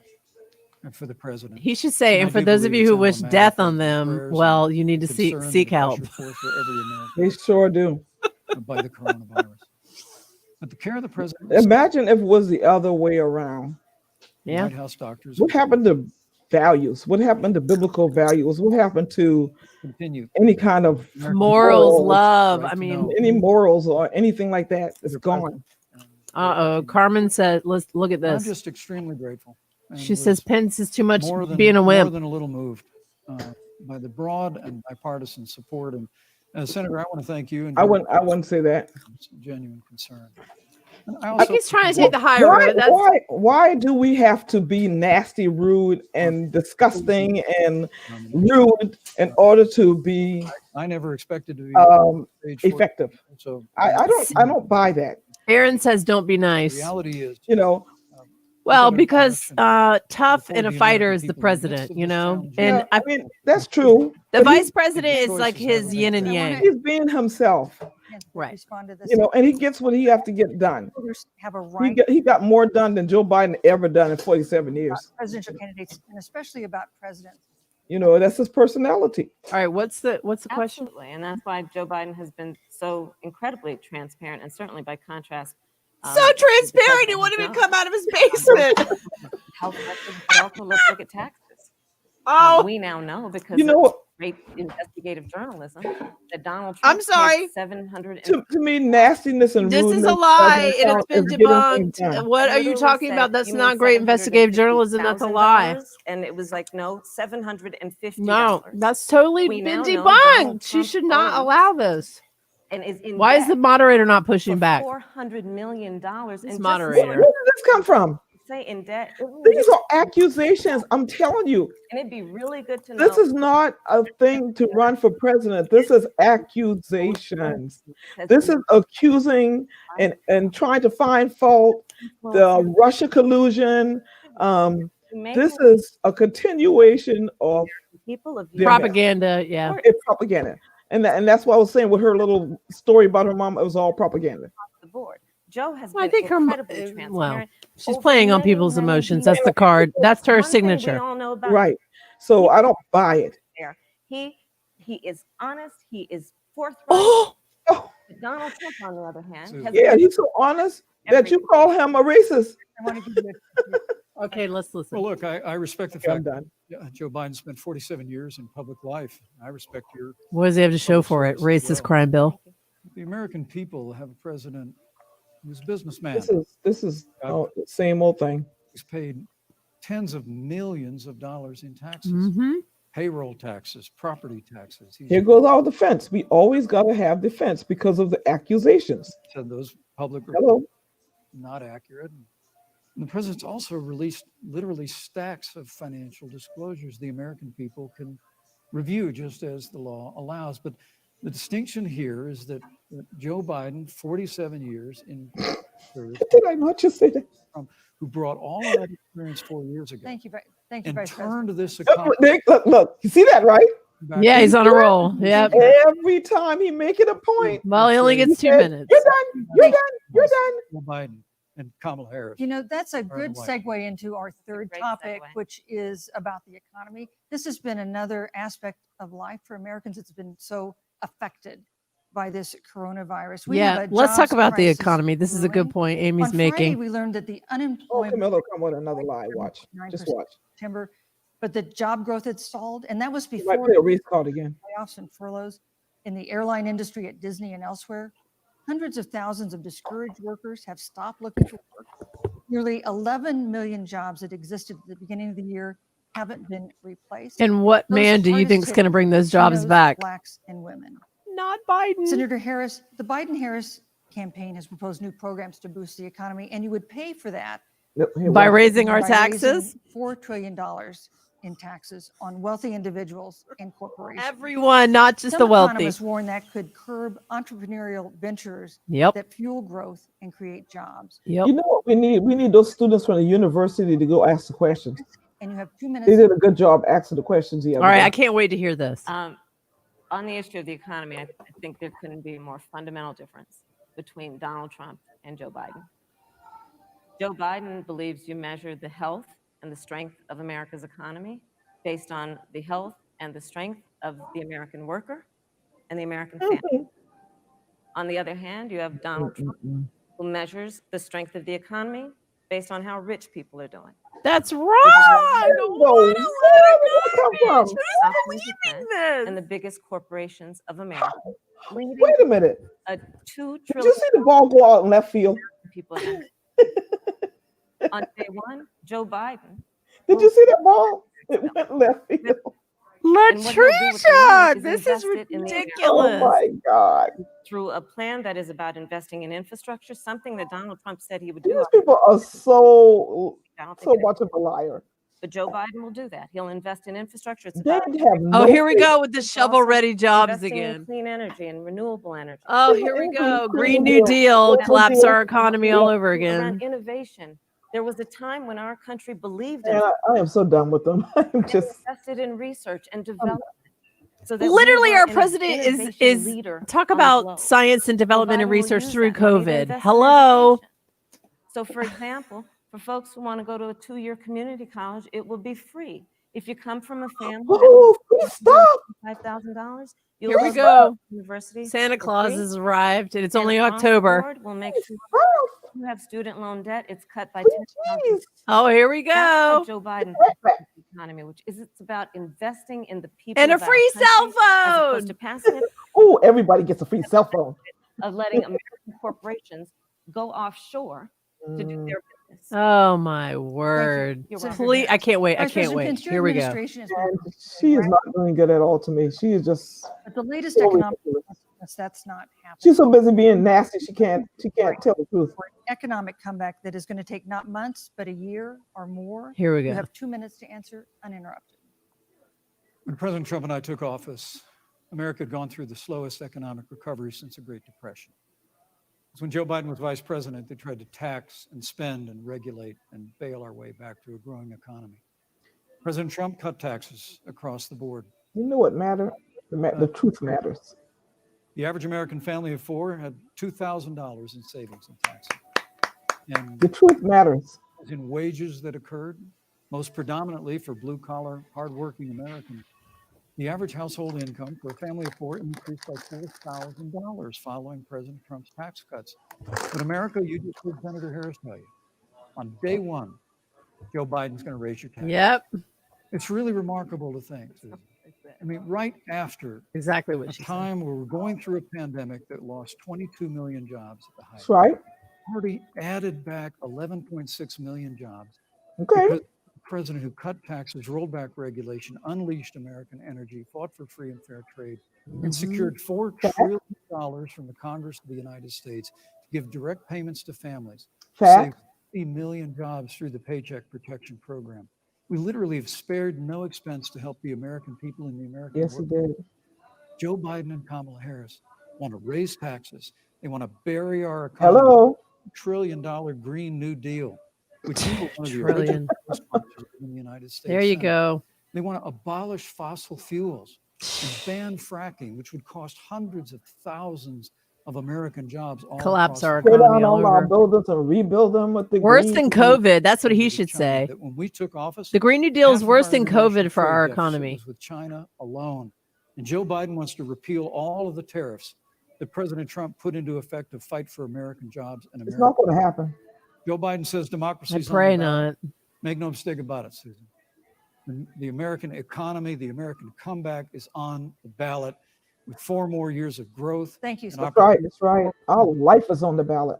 and for the president. He should say, And and I for do those of believe you it's who wish emblematic death of on the them, prayers well, and you need to concern that seek are help. pressured forth for every American They sure do. by the coronavirus. But the care of the president, Imagine if it was the other way around. Yeah. White House doctors What happened to values? What happened to biblical values? What happened to continue. any kind of American Morals, morals, love. right I to mean, know any morals or anything like that? It's their gone. president and uh-oh. Carmen said, let's look at I'm this. just extremely grateful. And She says was Pence is too much more than being a more wimp. than a little moved by the broad and bipartisan support. And Senator, I want to thank you and I wouldn't say that. genuine concern. And I I also think he's trying to take the higher Why, road. That's why do we have to be nasty, rude, and disgusting and rude in order to be I never expected to be age 40, effective? so I don't buy that. Aaron says, don't be the nice. reality is, You know, Well, got a because question tough before and a the fighter American is the people in the midst president, of you this know? challenging And yeah, I mean that's true. the but he- vice president is like choices his haven't yin been and fair. yang. he's being himself, Pence Right. respond to this? you know, and he gets what he have to get done. Voters have a He right he got more done than Joe Biden ever done in 47 years. presidential candidates, and especially about presidents. You know, that's his personality. All right, what's the question? Absolutely, and that's why Joe Biden has been so incredibly transparent, and certainly by contrast, So the transparent, president it wouldn't has even not. come out of his basement. Health records, but also let's look at taxes. Oh, We now know because You know of what? great investigative journalism that Donald I'm Trump sorry. paid 700 To me, nastiness and this rudeness is a lie, and doesn't it's been count as getting things debunked. done. What are you literally talking said, about? That's "You not mean great investigative journalism. That's a lie. $750,000?" And it was like, no, $750. No, that's totally We been now know Donald debunked. She Trump should not owns allow this. and is in Why is the debt moderator not for pushing back? $400 million. This And moderator. Where did this come from? say in debt, These are accusations. I'm telling you, and it'd be really good to know. this is not a thing to run for president. This is accusations. This is accusing and trying to find fault. The Russia collusion. This is a continuation of people of their Propaganda, yeah. it's propaganda. And that's what I was saying with her little story about her mom. It was all propaganda. across the board. Joe has Well, I been think her incredibly well, transparent. she's over playing on many, people's many emotions. years. That's the card. That's her One thing we signature. all know about Right. So I don't buy it. there. He is honest. He is forthright. Oh, Oh, Donald Trump, on the other hand, Susan. has yeah, been he's so honest that you call him a racist. I want to give you okay, let's listen. Well, look, I respect the Okay, I'm fact done. that Joe Biden spent 47 years in public life. I respect your. What does he have to show for it? Racist crime bill. The American people have a president who's a businessman. This is the same old thing. Who's paid tens of millions of dollars in taxes, Mm-hmm. payroll taxes, property taxes. He's Here goes our defense. We always got to have defense because of the accusations. said those public Hello. not accurate. And the president's also released literally stacks of financial disclosures the American people can review just as the law allows. But the distinction here is that Joe Biden, 47 years in service, Did I not just say that? who brought all of that experience 4 years ago Thank you, Vice and President. turned this Look, economy look, you see that, right? back Yeah, to he's on a roll. Yep. Every time he make it a point, Well, he only he gets 2 said, minutes. You're done. You're done. You're done. Joe Biden and Kamala Harris. You know, that's a good White. segue into our third great topic, segue. which is about the economy. This has been another aspect of life for Americans. It's been so affected. by this coronavirus. We have Yeah, a let's talk jobs about the crisis economy. This is a good brewing. point Amy's On Friday, making. we learned that the Oh, unemployment Camilla, come on, another lie. Watch. 9% Just watch. September, but the job growth had stalled, and that was You might before play a Reese card again. layoffs and furloughs in the airline industry at Disney and elsewhere. Hundreds of thousands of discouraged workers have stopped looking for work. Nearly 11 million jobs that existed at the beginning of the year haven't been replaced. And what Those man do you hardest think is hit going to bring those jobs Latinos, back? Blacks, and women. Not Biden. Senator Harris, the Biden-Harris campaign has proposed new programs to boost the economy, and you would pay for that Yep, here, By watch. raising our by taxes? raising $4 trillion in taxes on wealthy individuals and corporations. Everyone, not just Some the wealthy. economists warn that could curb entrepreneurial ventures Yep. that fuel growth and create jobs. Yep. You know what we need? We need those students from the university to go ask the questions. And you have 2 They minutes. did a good job asking the questions the other All right, day. I can't wait to hear this. On the issue of the economy, I think there couldn't be a more fundamental difference between Donald Trump and Joe Biden. Joe Biden believes you measure the health and the strength of America's economy based on the health and the strength of the American worker and the American family. On the other hand, you have Donald Trump, who measures the strength of the economy based on how rich people are doing. That's Whoa, right. where did that come from? South Kensington and the biggest corporations of America, leaving Wait a minute. a $2 Did trillion you see the ball go out in left field? people against. On day one, Joe Biden. Did you see that ball? It went left field. And what he'll do with the Latricia, money is this is invest it in the Oh ridiculous. my God. through a plan that is about investing in infrastructure, something that Donald Trump said he would do. These people are so I don't think so it is. much of a liar. But Joe Biden will do that. He'll invest in infrastructure. It's They about have Oh, no here we faith. go with the shovel-ready jobs investing in again. clean energy and renewable energy. Oh, here we go. Green New Deal. Deal Green collapse Deal. our economy all over Around again. innovation. There was a time when our country believed in And I am so done with them. I'm and just invested in research and development. So that we Literally, were our an president innovation is leader talk on the about globe. science and development Joe and Biden will research use through that money to COVID. invest in Hello. education. So, for example, for folks who want to go to a 2-year community college, it will be free. If you come from a family oh, please stop. $5,000, Here we go. University Santa for Claus free. has arrived, and it's And only across the October. board, we'll make sure Oh, you have student loan debt. It's cut by jeez. 10,000. Oh, here we That's how go. Joe Biden Right back. thinks the economy, which is it's about investing in the people And a of our free country, cell as opposed phone. to passing it, Oh, everybody gets a free cell phone. of letting American corporations go offshore to do their business. Oh my word. You're Senator welcome. Please, I can't wait. I Vice can't President wait. Pence, your Here we go. administration has been And she is not doing good at all to me. She is just But the latest so economic ridiculous. that's not happening. She's so busy being nasty. She can't tell the truth. For an economic comeback that is going to take not months, but a year or more. Here we You go. have 2 minutes to answer uninterrupted. When President Trump and I took office, America had gone through the slowest economic recovery since the Great Depression. It's when Joe Biden was vice president, they tried to tax and spend and regulate and bail our way back to a growing economy. President Trump cut taxes across the board. You know what matters? The truth matters. The average American family of four had $2,000 in savings and taxes. And The truth matters. in wages that occurred, most predominantly for blue-collar, hardworking Americans, the average household income for a family of four increased by $4,000 following President Trump's tax cuts. But America, you just heard Senator Harris tell you, on day one, Joe Biden's going to raise your taxes. Yep. It's really remarkable to think. I mean, right after Exactly a what she said. time where we're going through a pandemic that lost 22 million jobs at the height, That's right. already added back 11.6 million jobs. Okay. Because the president who cut taxes, rolled back regulation, unleashed American energy, fought for free and fair trade, and secured $4 trillion from the Congress of the United States to give direct payments to families, Fact. save 50 million jobs through the Paycheck Protection Program. We literally have spared no expense to help the American people and the American Yes, he workers. did. Joe Biden and Kamala Harris want to raise taxes. They want to bury our economy. Hello. $1 trillion Green New Deal, which we were one of the Trillion. original co-sponsors in the United States. There you Senate. go. They want to abolish fossil fuels and ban fracking, which would cost hundreds of thousands of American jobs. All Collapse across our the Tear economy down all all our over. buildings and rebuild them with the Worse green than deal. COVID. That's what he with should China, say. that when we took office, The Green New Deal is half of worse our than international COVID for trade our deficit economy. was with China alone. And Joe Biden wants to repeal all of the tariffs that President Trump put into effect to fight for American jobs and It's American. not going to happen. Joe Biden says I democracy's on pray the ballot. not. Make no mistake about it, Susan. The American economy, the American comeback is on the ballot with 4 more years of growth. Thank you. and That's right. That's right. Our life is on the ballot.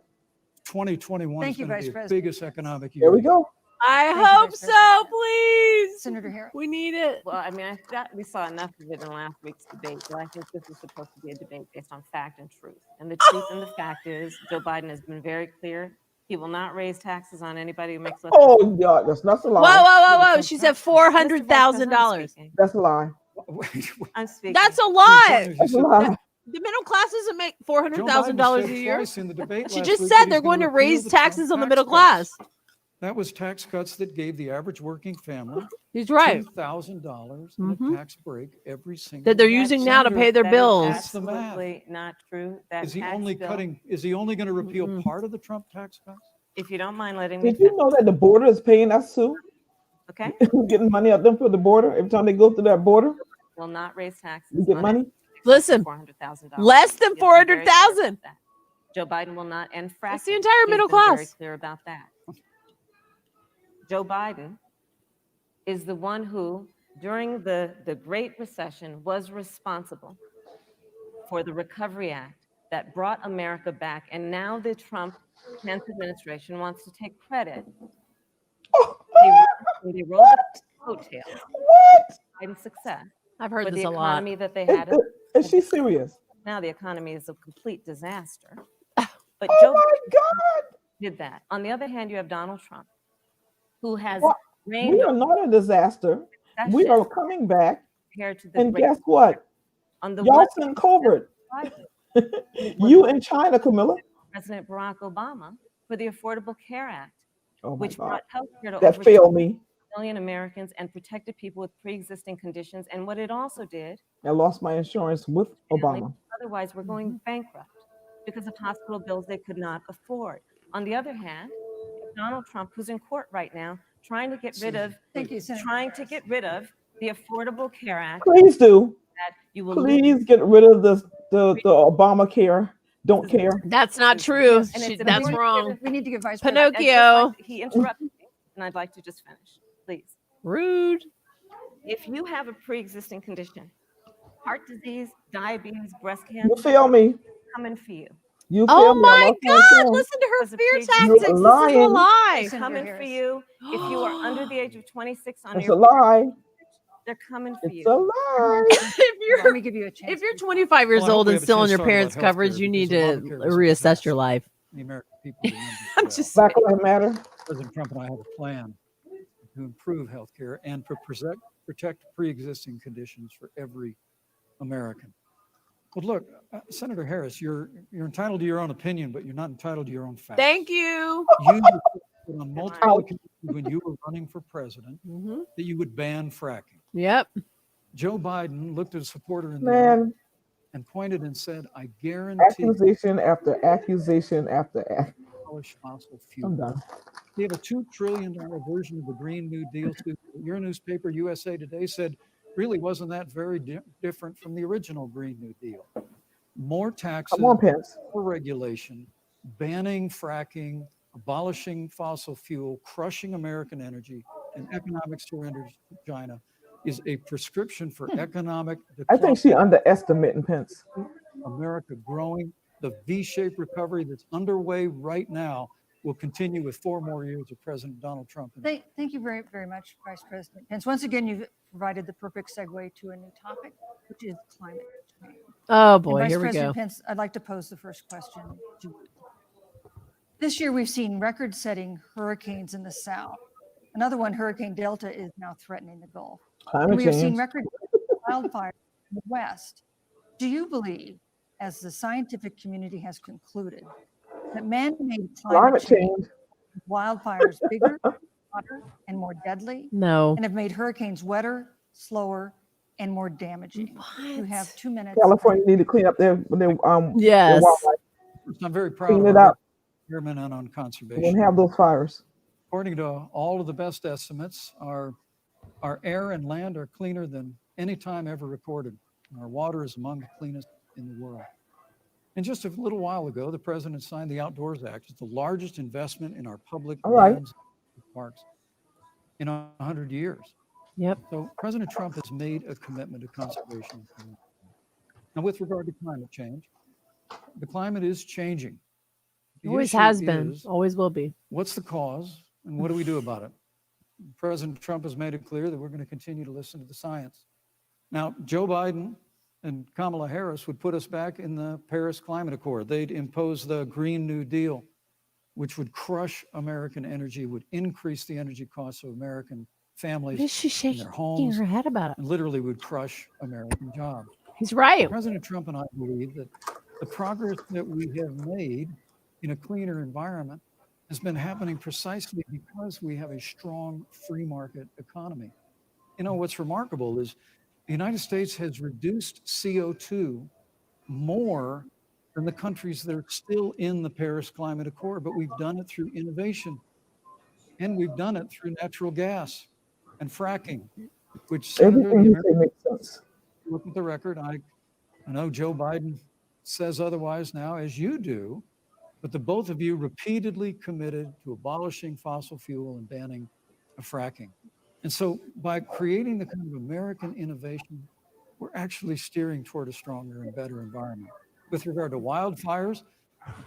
2021 Thank is you, going to Vice be the President. biggest economic year. There we go. I Thank you, hope Vice so, President. please. Senator Harris. We need it. Well, I mean, I thought we saw enough of it in last week's debate, but I think this is supposed to be a debate based on fact and truth. And the truth and the fact is, Joe Biden has been very clear. He will not raise taxes on anybody who makes less. Oh, God, that's not a Whoa, lie. whoa, whoa! She said $400,000. That's a lie. I'm speaking. That's a lie. That's a lie. The middle class doesn't make Joe $400,000 Biden a said year. twice in the debate She last just week said that they're he's gonna going to repeal raise the taxes Trump on the tax middle cuts. class. That was tax cuts that gave the average working family He's right. $2,000 in Mhm. a tax break every single That they're year. using now to pay their That is bills. That's the math. absolutely not true. That Is he tax only bill- cutting? Is he only going to repeal Mm-mm. part of the Trump tax cuts? If you don't mind letting me Did you finish, know that the border is paying us too? okay? We're getting money out them for the border. Every time they go through that border, Will not raise taxes. we get on money. it. Listen, $400,000. less than He has been very clear about 400,000. that. Joe Biden will not end fracking. That's the entire He's middle been very class. clear about that. Joe Biden is the one who, during the Great Recession, was responsible for the Recovery Act that brought America back. And now the Trump-Pence administration wants to take credit. They rolled the coattails What? of Biden's success I've for heard the this a lot. economy that they had. Is she serious? Now the economy is a complete disaster. But Oh Joe my Biden God! did that. On the other hand, you have Donald Trump, who has What? reigned We are not a disaster. We are coming back. compared to the And great. guess what? On the Y'all one send COVID. Biden, You in China, Camilla. President Barack Obama for the Affordable Care Act, Oh my which God. brought health care to That over 2 failed me. million Americans and protected people with pre-existing conditions. And what it also did, I lost my insurance with Obama. otherwise we're going bankrupt because of hospital bills they could not afford. On the other hand, Donald Trump, who's in court right now, trying to get rid of, Thank you, Senator. the Affordable Care Act Please do. that you will lose. Please get rid of the Obamacare. Don't care. That's not true. And She- it's a that's big- wrong. We need to give Vice President. Pinocchio. He interrupted me, and I'd like to just finish, please. Rude. If you have a pre-existing condition, heart disease, diabetes, breast You cancer, feel me? coming for you. You feel Oh me? I my lost my God. insurance. Listen to her Was a fear pig. tactics. You're This is a lying. lie. Senator Coming for Harris. you. If you are under the age of 26 on It's a your, lie. they're coming for It's a you. lie. If Let you're me give you a chance. if you're 25 years Well, I hope old we and have a still on chance your to talk about parents' healthcare coverage, you need because to Obamacare was a reassess disaster. your life. The American people remember I'm well. just Black Lives Matter. President Trump and I have a plan to improve health care and to protect pre-existing conditions for every American. But look, Senator Harris, you're entitled to your own opinion, but you're not entitled to your own facts. Thank you. You said on multiple occasions when you were running for president Mhm. that you would ban fracking. Yep. Joe Biden looked at a supporter in the eye Man, and pointed and said, "I guarantee accusation after accusation after abolish fossil I'm fuel." done. They have a $2 trillion version of the Green New Deal. Your newspaper, USA Today, said really wasn't that very different from the original Green New Deal. More taxes, Come on, Pence. more regulation, banning fracking, abolishing fossil fuel, crushing American energy, and economic surrender to China is a prescription for economic I decline. think she underestimating Pence. America growing. The V-shaped recovery that's underway right now will continue with 4 more years of President Donald Trump. Thank you very, very much, Vice President Pence. Once again, you've provided the perfect segue to a new topic, which is climate change. Oh And boy, Vice here we President go. Pence, I'd like to pose the first question to you. This year, we've seen record-setting hurricanes in the South. Another one, Hurricane Delta, is now threatening the Gulf. And Climate we have seen change. record wildfires in the West. Do you believe, as the scientific community has concluded, that man-made Climate change. wildfires bigger, hotter, and more deadly, No. and have made hurricanes wetter, slower, and more damaging? You have 2 minutes. California need to clean up their Yes. wildlife. I'm very proud Clean of it our up. environment and on We conservation. wouldn't have those fires. According to all of the best estimates, our air and land are cleaner than any time ever recorded. Our water is among the cleanest in the world. And just a little while ago, the president signed the Outdoors Act. It's the largest investment in our public All right. lands and parks in 100 years. Yep. So President Trump has made a commitment to conservation. Now, with regard to climate change, the climate is changing. The Always issue has been, is, always will be. what's the cause and what do we do about it? President Trump has made it clear that we're going to continue to listen to the science. Now, Joe Biden and Kamala Harris would put us back in the Paris Climate Accord. They'd impose the Green New Deal, which would crush American energy, would increase the energy costs of American families What is she in shaking their homes, her head about it? and literally would crush American jobs. He's right. President Trump and I believe that the progress that we have made in a cleaner environment has been happening precisely because we have a strong free market economy. You know, what's remarkable is the United States has reduced CO2 more than the countries that are still in the Paris Climate Accord, but we've done it through innovation. And we've done it through natural gas and fracking, which Senator, Everything you say makes sense. look at the record. I know Joe Biden says otherwise now, as you do, but the both of you repeatedly committed to abolishing fossil fuel and banning fracking. And so by creating the kind of American innovation, we're actually steering toward a stronger and better environment. With regard to wildfires,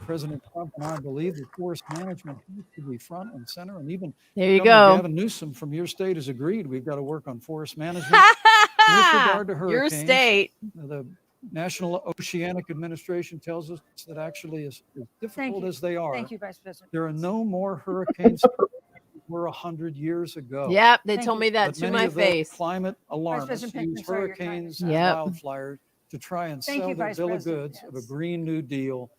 President Trump and I believe that forest management has to be front and center. And even There you Governor go. Gavin Newsom from your state has agreed we've got to work on forest management. With regard to Your hurricanes, state. the National Oceanic Administration tells us that actually, as difficult you. as they are, Thank you, Vice President. there are no more hurricanes than were 100 years ago. Yep, they Thank told you. me that But to many my of the face. climate alarmists President Pinkman, use sorry, your time hurricanes is and Yep. wildfires to try and Thank sell you, their Vice bill of President goods of a Pence. Green New Deal.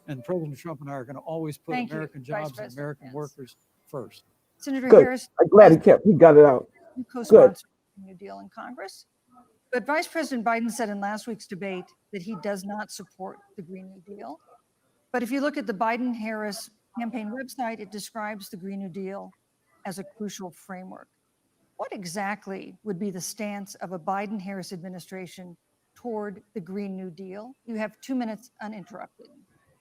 And President Trump and I are going to always put Thank you, American Vice jobs and President American Pence. workers first. Senator Good. Harris, I'm glad he got it out. you co-sponsored the New Deal in Congress. But Vice President Biden said in last week's debate that he does not support the Green New Deal. But if you look at the Biden-Harris campaign website, it describes the Green New Deal as a crucial framework. What exactly would be the stance of a Biden-Harris administration toward the Green New Deal? You have 2 minutes uninterrupted.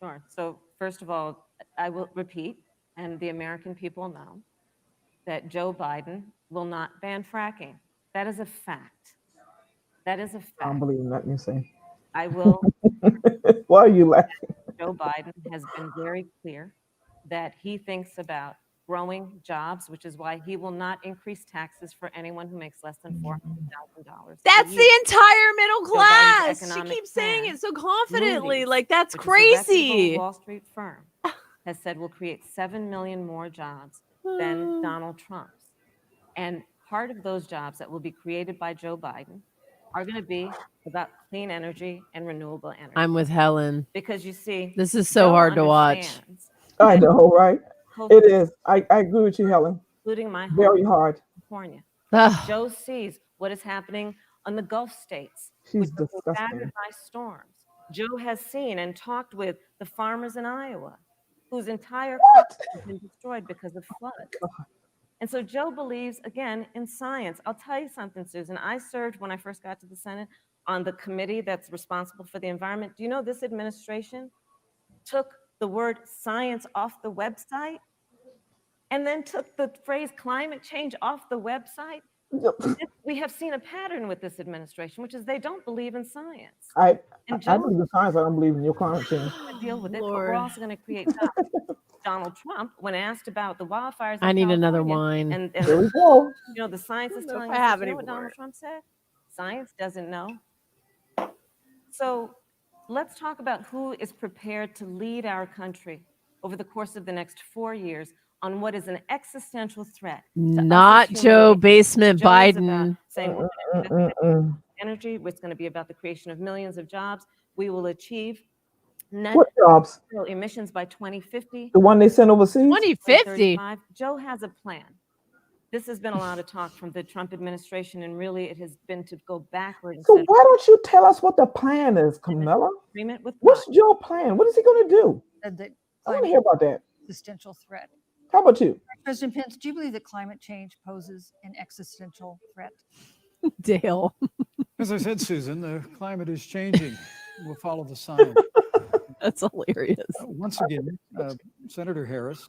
Sure. So first of all, I will repeat, and the American people know, that Joe Biden will not ban fracking. That is a fact. That is a I don't fact. believe in nothing you say. I will. Why are you laughing? Joe Biden has been very clear that he thinks about growing jobs, which is why he will not increase taxes for anyone who makes less than $400,000. That's the entire middle Biden's class. She economic keeps saying plan, it so confidently. Moody's, Like, that's which is a reputable crazy. Wall Street firm has said will create 7 million more jobs than Donald Trump's. And part of those jobs that will be created by Joe Biden are going to be about clean energy and renewable energy. I'm with Helen. Because you see, This is so Joe hard to watch. understands I that know, right? COVID, It is. I agree with you, Helen. including my home, Very hard. California. Ugh. Joe sees what is happening on the Gulf states, She's which are being disgusting. battered by storms. Joe has seen and talked with the farmers in Iowa, whose entire crops have been destroyed because of floods. And so Joe believes, again, in science. I'll tell you something, Susan. I served, when I first got to the Senate, on the committee that's responsible for the environment. Do you know this administration took the word science off the website and then took the phrase climate change off the website? We have seen a pattern with this administration, which is they don't believe in science. I And I Joe believe in science. I don't believe in your climate change. is going to deal with it, but Lord. we're also going to create jobs. Donald Trump, when asked about the wildfires in I need another California, wine. and There we go. the science is I don't know telling if I us, have you know any what more. Donald Trump said? Science doesn't know. So let's talk about who is prepared to lead our country over the course of the next 4 years on what is an existential threat. to us as Not human Joe beings. Basement Joe is about Biden. saying we're going to invest in Mm-mm. energy, it's going to be about the creation of millions of jobs. We will achieve net What jobs? zero emissions by 2050. The one they sent overseas? 2050. 2035. Joe has a plan. This has been a lot of talk from the Trump administration, and really it has been to go backward So instead of why don't you tell us what the plan is, Camilla? agreement with What's God. your plan? What is he going to do? That I want to climate hear about that. existential threat. How about you? President Pence, do you believe that climate change poses an existential threat? Dale. As I said, Susan, the climate is changing. We'll follow the science. That's hilarious. Once again, Senator Harris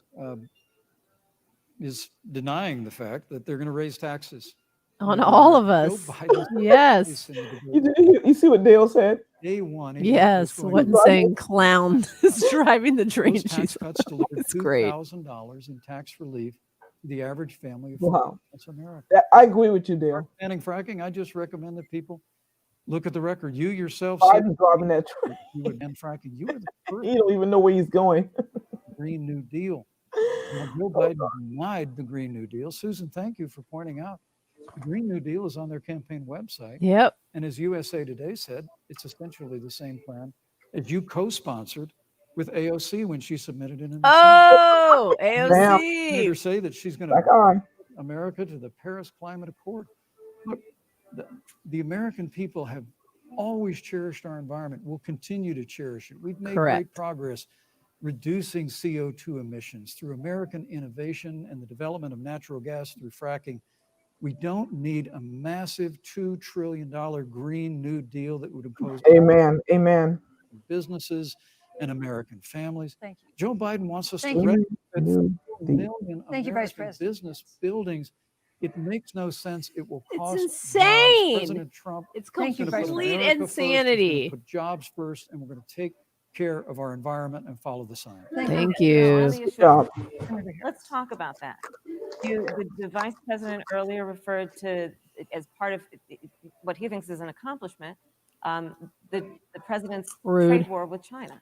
is denying the fact that they're going to raise taxes On all of Joe us. Biden's Yes. place in the debate. You see what Dale said? Day one, he Yes. was going What to insane clown is driving the train? those tax She's cuts delivered It's great. $2,000 in tax relief to the average family of Wow. that's America. I agree with you, Dale. Banning fracking, I just recommend that people look at the record. You yourself said Biden's driving that train. you would ban fracking. You were the first You don't even know where he's going. Green New Deal. Now, Joe Biden denied the Green New Deal. Susan, thank you for pointing out the Green New Deal is on their campaign website. Yep. And as USA Today said, it's essentially the same plan as you co-sponsored with AOC when she submitted it in the Oh, Senate. AOC. Made her say that she's going to Black eye. America to the Paris Climate Accord. Look, the American people have always cherished our environment. We'll continue to cherish it. We've made Correct. great progress reducing CO2 emissions through American innovation and the development of natural gas through fracking. We don't need a massive $2 trillion Green New Deal that would impose Amen. Amen. businesses and American families. Thank you. Joe Biden wants us Thank to you. retrofit New 4 Deal. million Thank you, Vice American President. business buildings. It makes no sense. It will It's cost insane. jobs. President Trump It's Thank you, is gonna Vice put complete America first. He's gonna insanity. put jobs first, and we're going to take care of our environment and follow the science. Thank All you. the issues. job. Let's talk about that. The vice president earlier referred to as part of what he thinks is an accomplishment, the president's Rude. trade war with China.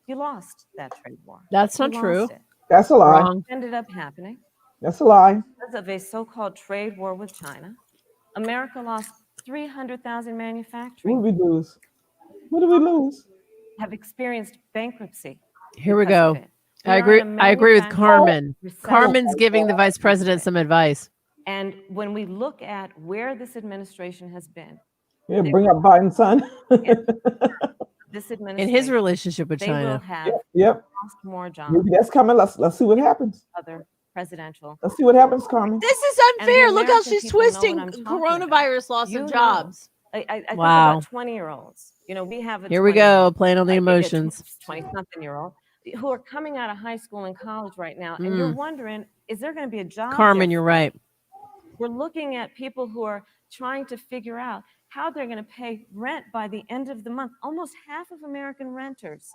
You lost that trade war. That's You not true. lost it. That's a lie. Wrong. What ended up happening That's a lie. because of a so-called trade war with China, America lost 300,000 What did manufacturing, we lose? What did we lose? have experienced bankruptcy. Here we because of go. it. I We are agree. in a I agree with manufacturing Carmen. recession. Carmen's giving the vice president some advice. And when we look at where this administration has been, Yeah, bring up Biden's son. this In administration, his relationship with they will China. have Yep. lost more jobs Maybe that's coming. Let's see what happens. than other presidential. Let's see what happens, Carmen. This is And the unfair. Look how American she's people know what twisting I'm talking about. coronavirus loss You of know. jobs. I think Wow. about 20-year-olds. You know, we have a Here we 20-year-old, go, playing on the emotions. 20-something-year-old who are coming out of high school and college right now. And you're wondering, is there going to be a job? Carmen, there you're for right. them? We're looking at people who are trying to figure out how they're going to pay rent by the end of the month. Almost half of American renters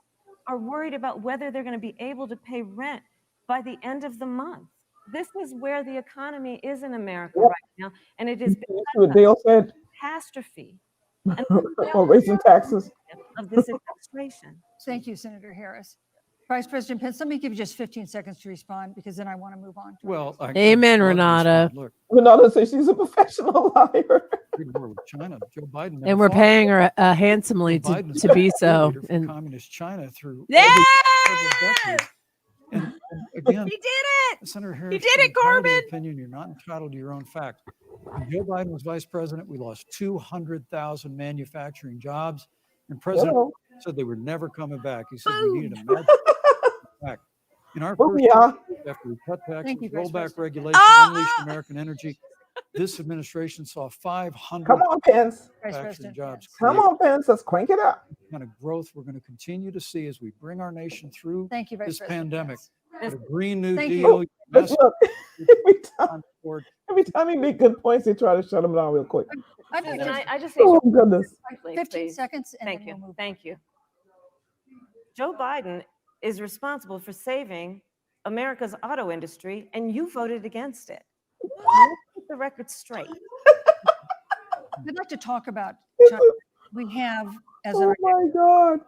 are worried about whether they're going to be able to pay rent by the end of the month. This is where the economy is in America Yep. right now, and it is You see what Dale said? catastrophe Or raising taxes. of this administration. Thank you, Senator Harris. Vice President Pence, let me give you just 15 seconds to respond because then I want to move on. to our Well, next. Amen, I'd love to Renata. respond. Look, Renata says she's a professional liar. trade war with China. Joe Biden never And we're fought. paying her handsomely Joe Biden's to be been a so. leader for And communist China through yes! several decades. And again, He did it. Senator Harris, did you're it, entitled to Corbin. your opinion. You're not entitled to your own fact. When Joe Biden was vice president, we lost 200,000 manufacturing jobs, and President Hello. said they were never coming back. He said we needed a magic back. In our Well, first yeah. year, after we cut taxes, you, Vice rolled back President. regulations, unleashed American energy, this administration saw 500 Come on, Pence. Vice manufacturing President jobs Pence. Come created. on, Pence. Let's crank it up. The kind of growth we're going to continue to see as we bring our nation through Thank you, Vice this President pandemic. Pence. With a Green New Thank you. Deal, But massive look, forward. every time he make good points, they try to shut him down real quick. I'd like And to- I just think Oh, goodness. 15 seconds and Thank then you. we'll move on. Thank you. Joe Biden is responsible for saving America's auto industry, and you voted against it. Let's get the record straight. I'd like to talk about China. We have, as Oh our, my God.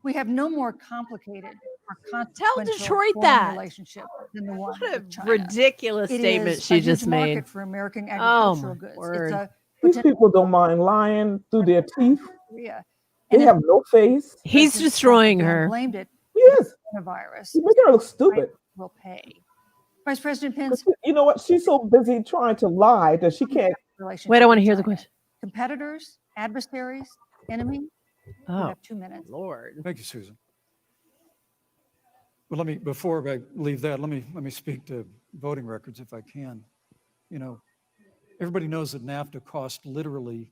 we have no more complicated or Tell consequential Detroit foreign that. relationship than the one What a with China. ridiculous It statement is she a just huge made. market for American Oh, agricultural my goods. word. It's a These potential people don't mind lying through their teeth. Korea. They And if have no face. He's President Trump destroying again her. blamed it Yes. on the virus. He's making her look stupid. Will pay. Vice President Pence, You know what? She's so busy trying to lie that she can't. relationship Wait, I want to with hear the China. question. Competitors, adversaries, enemy. You Oh, have 2 minutes. Lord. Thank you, Susan. Well, let me, before I leave that, let me speak to voting records if I can. You know, everybody knows that NAFTA cost literally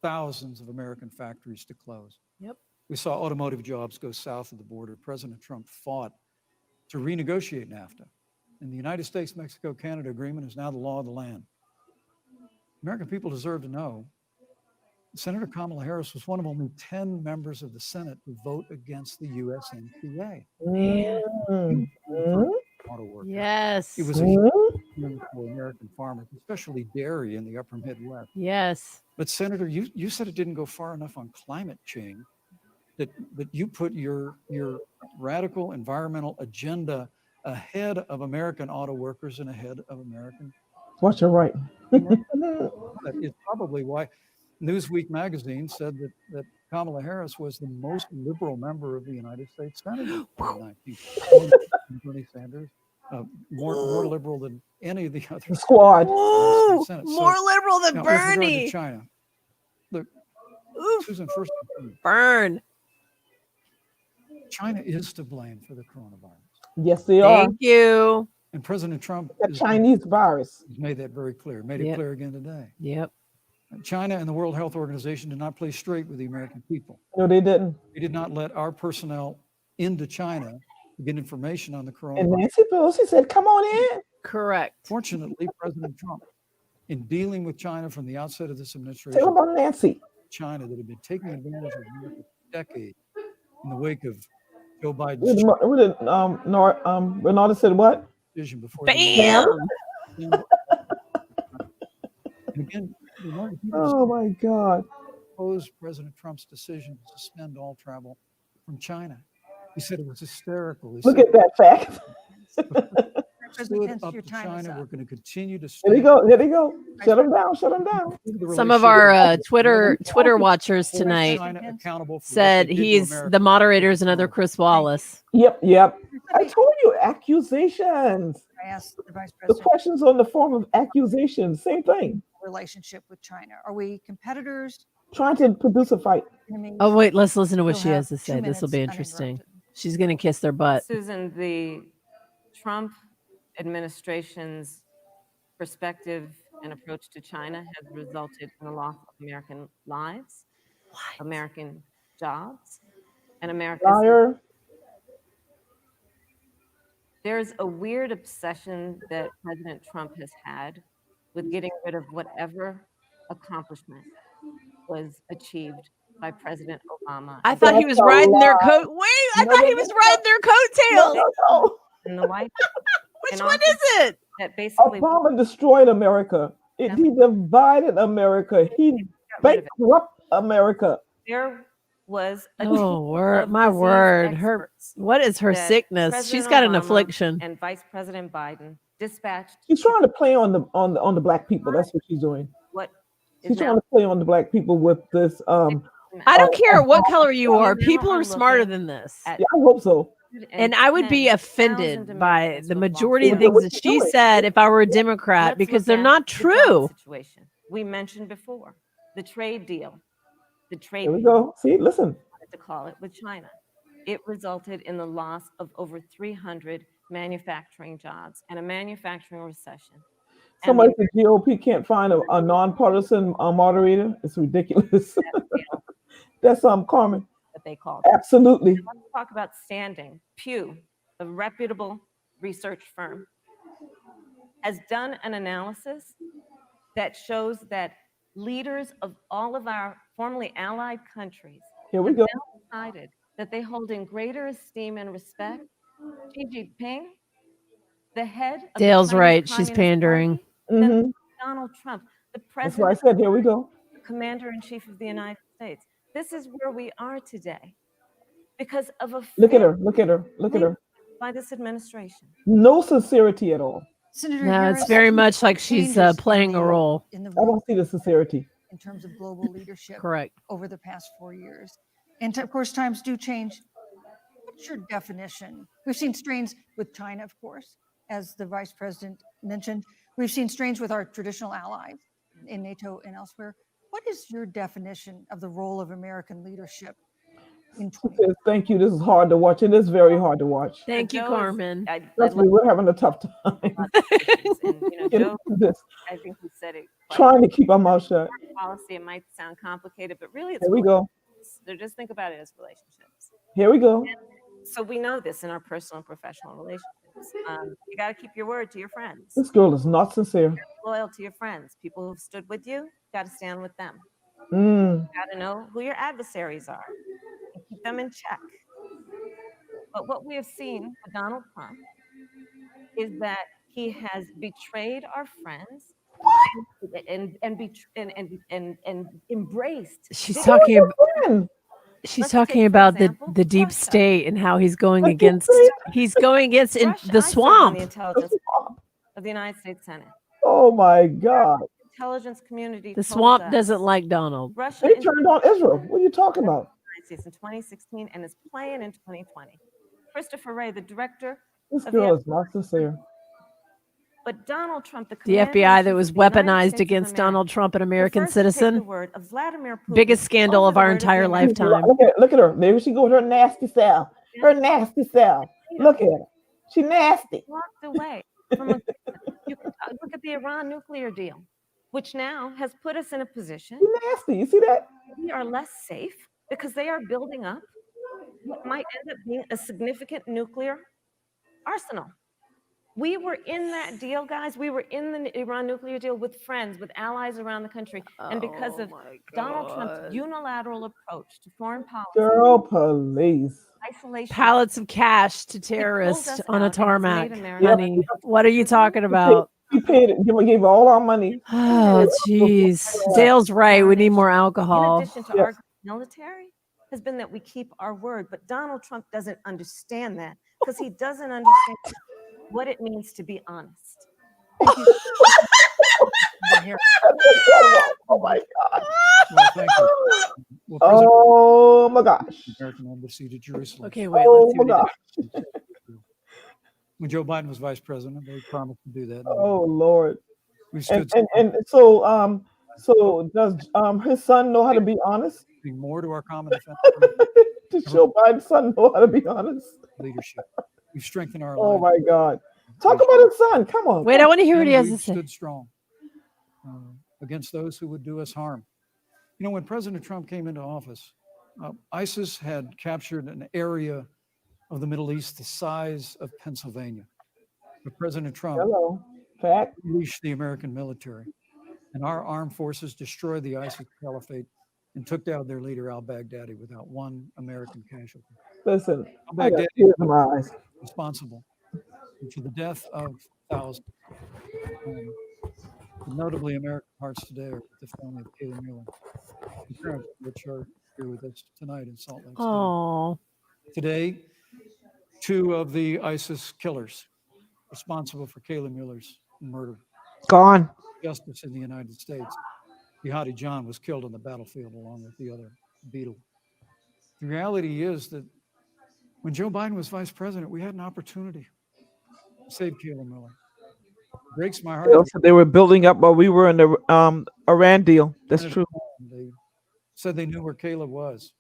thousands of American factories to close. Yep. We saw automotive jobs go south of the border. President Trump fought to renegotiate NAFTA. And the United States-Mexico-Canada agreement is now the law of the land. American people deserve to know Senator Kamala Harris was one of only 10 members of the Senate to vote against the USMCA. Mm. Auto workers. Yes. It was a huge win for American farmers, especially dairy in the upper Midwest. Yes. But Senator, you said it didn't go far enough on climate change, that you put your radical environmental agenda ahead of American auto workers and ahead of American. What you're right. That is probably why Newsweek magazine said that Kamala Harris was the most liberal member of the United States Senate in 2019. Bernie Sanders, more liberal than any of the other Squad. Ooh, Senate. more liberal than Now, with regard to Bernie. China, look, Oof. Susan, first, Burn. China is to blame for the coronavirus. Yes, they are. Thank you. And President Trump The Chinese virus. has made that very clear, made it Yep. clear again today. Yep. China and the World Health Organization did not play straight with the American people. No, they didn't. They did not let our personnel into China to get information on the And coronavirus. Nancy Pelosi said, "Come on in." Correct. Fortunately, President Trump, in dealing with China from the outset of this Tell administration, about Nancy. China that had been taking advantage of America for decades in the wake of Joe Biden's Renata said what? decision before Bam. the and again, the American people Oh my God. opposed President Trump's decision to suspend all travel from China. He said it was hysterical. He Look said, at that fact. stood Pence, up your to time is China. up. We're going to continue to There you stand go. There you go. Shut them down. Shut them down. with the Some of our relationship Twitter watchers hold tonight China accountable for what said they did to he's America. the moderator's another Chris Wallace. Yep. I told you accusations. I asked the Vice The President questions on the form of accusations. Same thing. relationship with China. Are we competitors, Trying to produce a fight. enemies? Oh, wait, let's listen to what You'll she has have to 2 say. This will be minutes interesting. uninterrupted. She's going to kiss their butt. Susan, the Trump administration's perspective and approach to China has resulted in the loss of American lives, American jobs, and America's. Liar. There's a weird obsession that President Trump has had with getting rid of whatever accomplishment was achieved by President Obama. I thought he was That's a riding their lie. coat. Wait, I thought he was riding their coattails. No. in the White Which in one office is it? that basically Obama destroyed America. He divided America. He got rid of it. bankrupt America. There was a Oh, team word, of my disease word. Her, experts what is her that sickness? She's President got an Obama affliction. and Vice President Biden dispatched. She's trying to play on the black people. That's what she's doing. What is She's trying now to play on the black people with this. I don't care what color you We are. now People are are smarter looking than this. at Yeah, I hope so. And I would be 110,000 offended by Americans the who have majority of lost things What that she's she doing. said if I were a Democrat, Let's because look they're at not the job true. Situation we mentioned before, the trade deal, the trade There we deal, go. See, listen. to call it, with China. It resulted in the loss of over 300 manufacturing jobs and a manufacturing recession. And Somebody said GOP can't find a nonpartisan moderator. It's ridiculous. That's Carmen. that they called it. Absolutely. Let's talk about standing. Pew, a reputable research firm, has done an analysis that shows that leaders of all of our formerly allied countries Here we have go. now decided that they hold in greater esteem and respect Xi Jinping, the head of the Dale's Chinese right. She's Communist pandering. Party, than hmm Donald Trump, the That's what I president, said. Here we go. commander-in-chief of the United States. This is where we are today because of a Look at failure her. Look at her. Look at her. by this administration. No sincerity at all. Senator No, Harris, it's very much like she's changes playing a role. in the I don't see the sincerity. in terms of global leadership Correct. over the past 4 years. And of course, times do change. What's your definition? We've seen strains with China, of course, as the vice president mentioned. We've seen strains with our traditional allies in NATO and elsewhere. What is your definition of the role of American leadership in She 20? says, thank you. This is hard to watch. It is very hard to watch. Thank you, Joe is- Carmen. I Trust me, love we're having a tough time. and, Joe, This, I think he said it. quite trying to keep our mouth shut. policy. It might sound complicated, but really it's There we go. They're just think about it as relationships. Here we go. So we know this in our personal and professional relationships. You got to keep your word to your friends. This girl is not sincere. Loyal to your friends. People who've stood with you, got to stand with them. Mm. Got to know who your adversaries are and keep them in check. But what we have seen with Donald Trump is that he has betrayed our friends and embraced. She's big- talking. Friend. She's Let's talking take, for about example, the deep Russia. state and how he's going The deep against. state? He's going against in Russia, the I served on swamp. the intelligence of the United States Senate. Oh my God. Intelligence community The told swamp us doesn't like Donald. Russia They turned on Israel. What are you talking about? United States in 2016 and is playing in 2020. Christopher Wray, the director This of the girl is not sincere. but Donald Trump, the The commander FBI in that chief was of the United weaponized States of against America, Donald Trump, an American prefers to take the citizen. word of Vladimir Putin Biggest scandal over of the our word the entire American lifetime. Look at her. There she go with her nasty self. Her nasty self. Look at her. She nasty. walked away from a you can look at the Iran nuclear deal, which now has put us in a position She nasty. You see that? we are less safe because they are building up what might end up being a significant nuclear arsenal. We were in that deal, guys. We were in the Iran nuclear deal with friends, with allies around the country. And because of Donald Trump's unilateral approach to foreign policy, Girl, police. isolation, Pallets of cash to pulled terrorists us on a out and has tarmac. made America Honey, what are you talking about? We paid it. Gave all our money. Oh, jeez. Dale's right. We need more in alcohol. addition to our military, has been that we keep our word. But Donald Trump doesn't understand that because he doesn't understand what it means to be honest. Thank you. Here. Oh my God. Well, thank you. Well, President Oh my gosh. American Embassy to Jerusalem. Okay, wait. Oh Let's see my what he gosh. When Joe Biden was vice president, they promised to do that. Oh Lord. We And stood and so does his son know how to be honest? something more to our common defense Does Joe Biden's son know how to be honest? leadership. We've strengthened our Oh alliance. my God. Talk about his son. Come on. Wait, I want to hear what he And has to we've say. stood strong against those who would do us harm. You know, when President Trump came into office, ISIS had captured an area of the Middle East the size of Pennsylvania. But President Trump Hello. Fact. unleashed the American military, and our armed forces destroyed the ISIS caliphate and took down their leader al-Baghdadi without one American casualty. Listen, I got Al-Baghdadi tears in my eyes. responsible for the death of thousands. Notably, American hearts today are with the family of Kayla Mueller, the parents of which are here with us tonight in Salt Lake City. Oh, Today, two of the ISIS killers responsible for Kayla Mueller's murder, Gone. justice in the United States. Jihadi John was killed on the battlefield along with the other beetle. The reality is that when Joe Biden was vice president, we had an opportunity to save Kayla Mueller. It breaks my heart. They also- they were building up while we were in the Iran deal. That's true. They said they knew where Kayla was.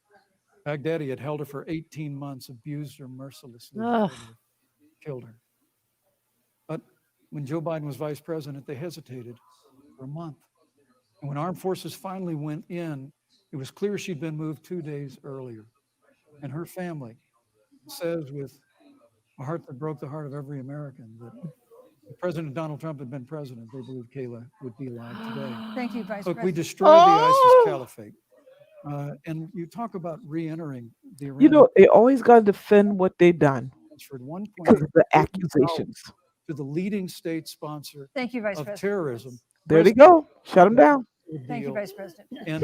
Baghdadi had held her for 18 months, abused her mercilessly, Ugh. killed her. But when Joe Biden was vice president, they hesitated for a month. And when armed forces finally went in, it was clear she'd been moved 2 days earlier. And her family says with a heart that broke the heart of every American that if President Donald Trump had been president, they believe Kayla would be alive today. Thank you, Vice Look, we President. destroyed the Oh! ISIS caliphate. And you talk about re-entering the Iran. You know, they always got to defend what they done transferred 1.8 because of the billion accusations. to the leading state sponsor Thank you, Vice of President. terrorism. There they go. Shut them down. Thank you, deal. Vice President. And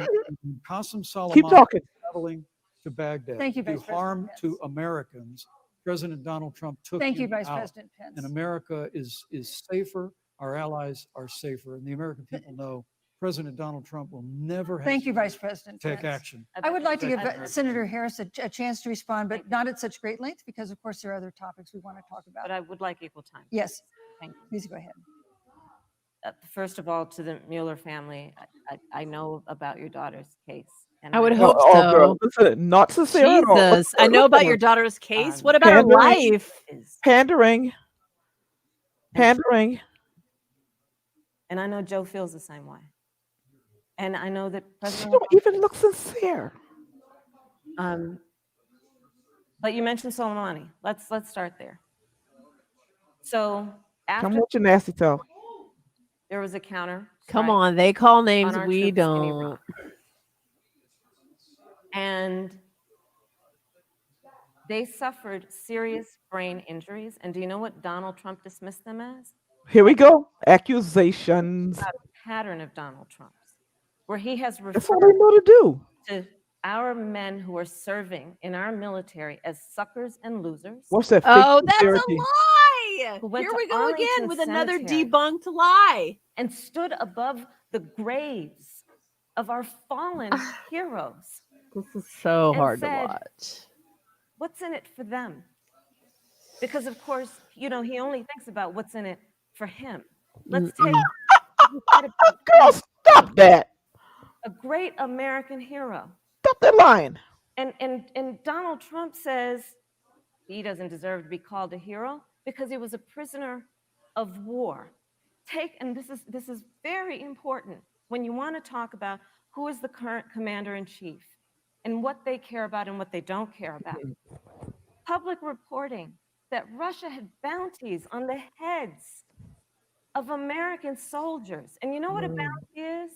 Qasem Keep Soleimani talking. traveling to Baghdad Thank you, to Vice President harm to Pence. Americans. President Donald Trump took Thank you, him Vice out. President Pence. And America is safer. Our allies are safer. And the American people know President Donald Trump will never Thank you, hesitate Vice President to take Pence. action. I would like to give Thank you. Senator Harris a chance to respond, but not at such great length because, of course, there are other topics we want to talk but about. I would like equal time. Yes, Thank you. please go ahead. First of all, to the Mueller family, I know about your daughter's case. And I would I- hope Oh, girl. so. Listen, not sincere at all. Jesus, I know about your daughter's case. What about her Pandering. life? is- Pandering. Pandering. And I know Joe feels the same way. And I know that She President don't Obama, even look sincere. But you mentioned Soleimani. Let's start there. So Come after with your nasty talk. there was a counter. Come strike on, they call names, our we troops in don't. Iraq. And they suffered serious brain injuries. And do you know what Donald Trump dismissed them as? Here we go. Accusations. A pattern of Donald Trump's, where he has That's all referred they know to do. to our men who are serving in our military as suckers and losers. What's that? Oh, fake that's a sincerity? lie. Who went Here to we go Arlington again with another Cemetery. debunked lie. And stood above the graves of our fallen heroes. This is so And hard to said, watch. What's in it for them? Because of course, he only thinks about what's in it for him. Let's take Girl, stop that. a great American hero. Stop that line. And Donald Trump says he doesn't deserve to be called a hero because he was a prisoner of war. And this is very important when you want to talk about who is the current commander in chief and what they care about and what they don't care about. Public reporting that Russia had bounties on the heads of American soldiers. And you know what a bounty is?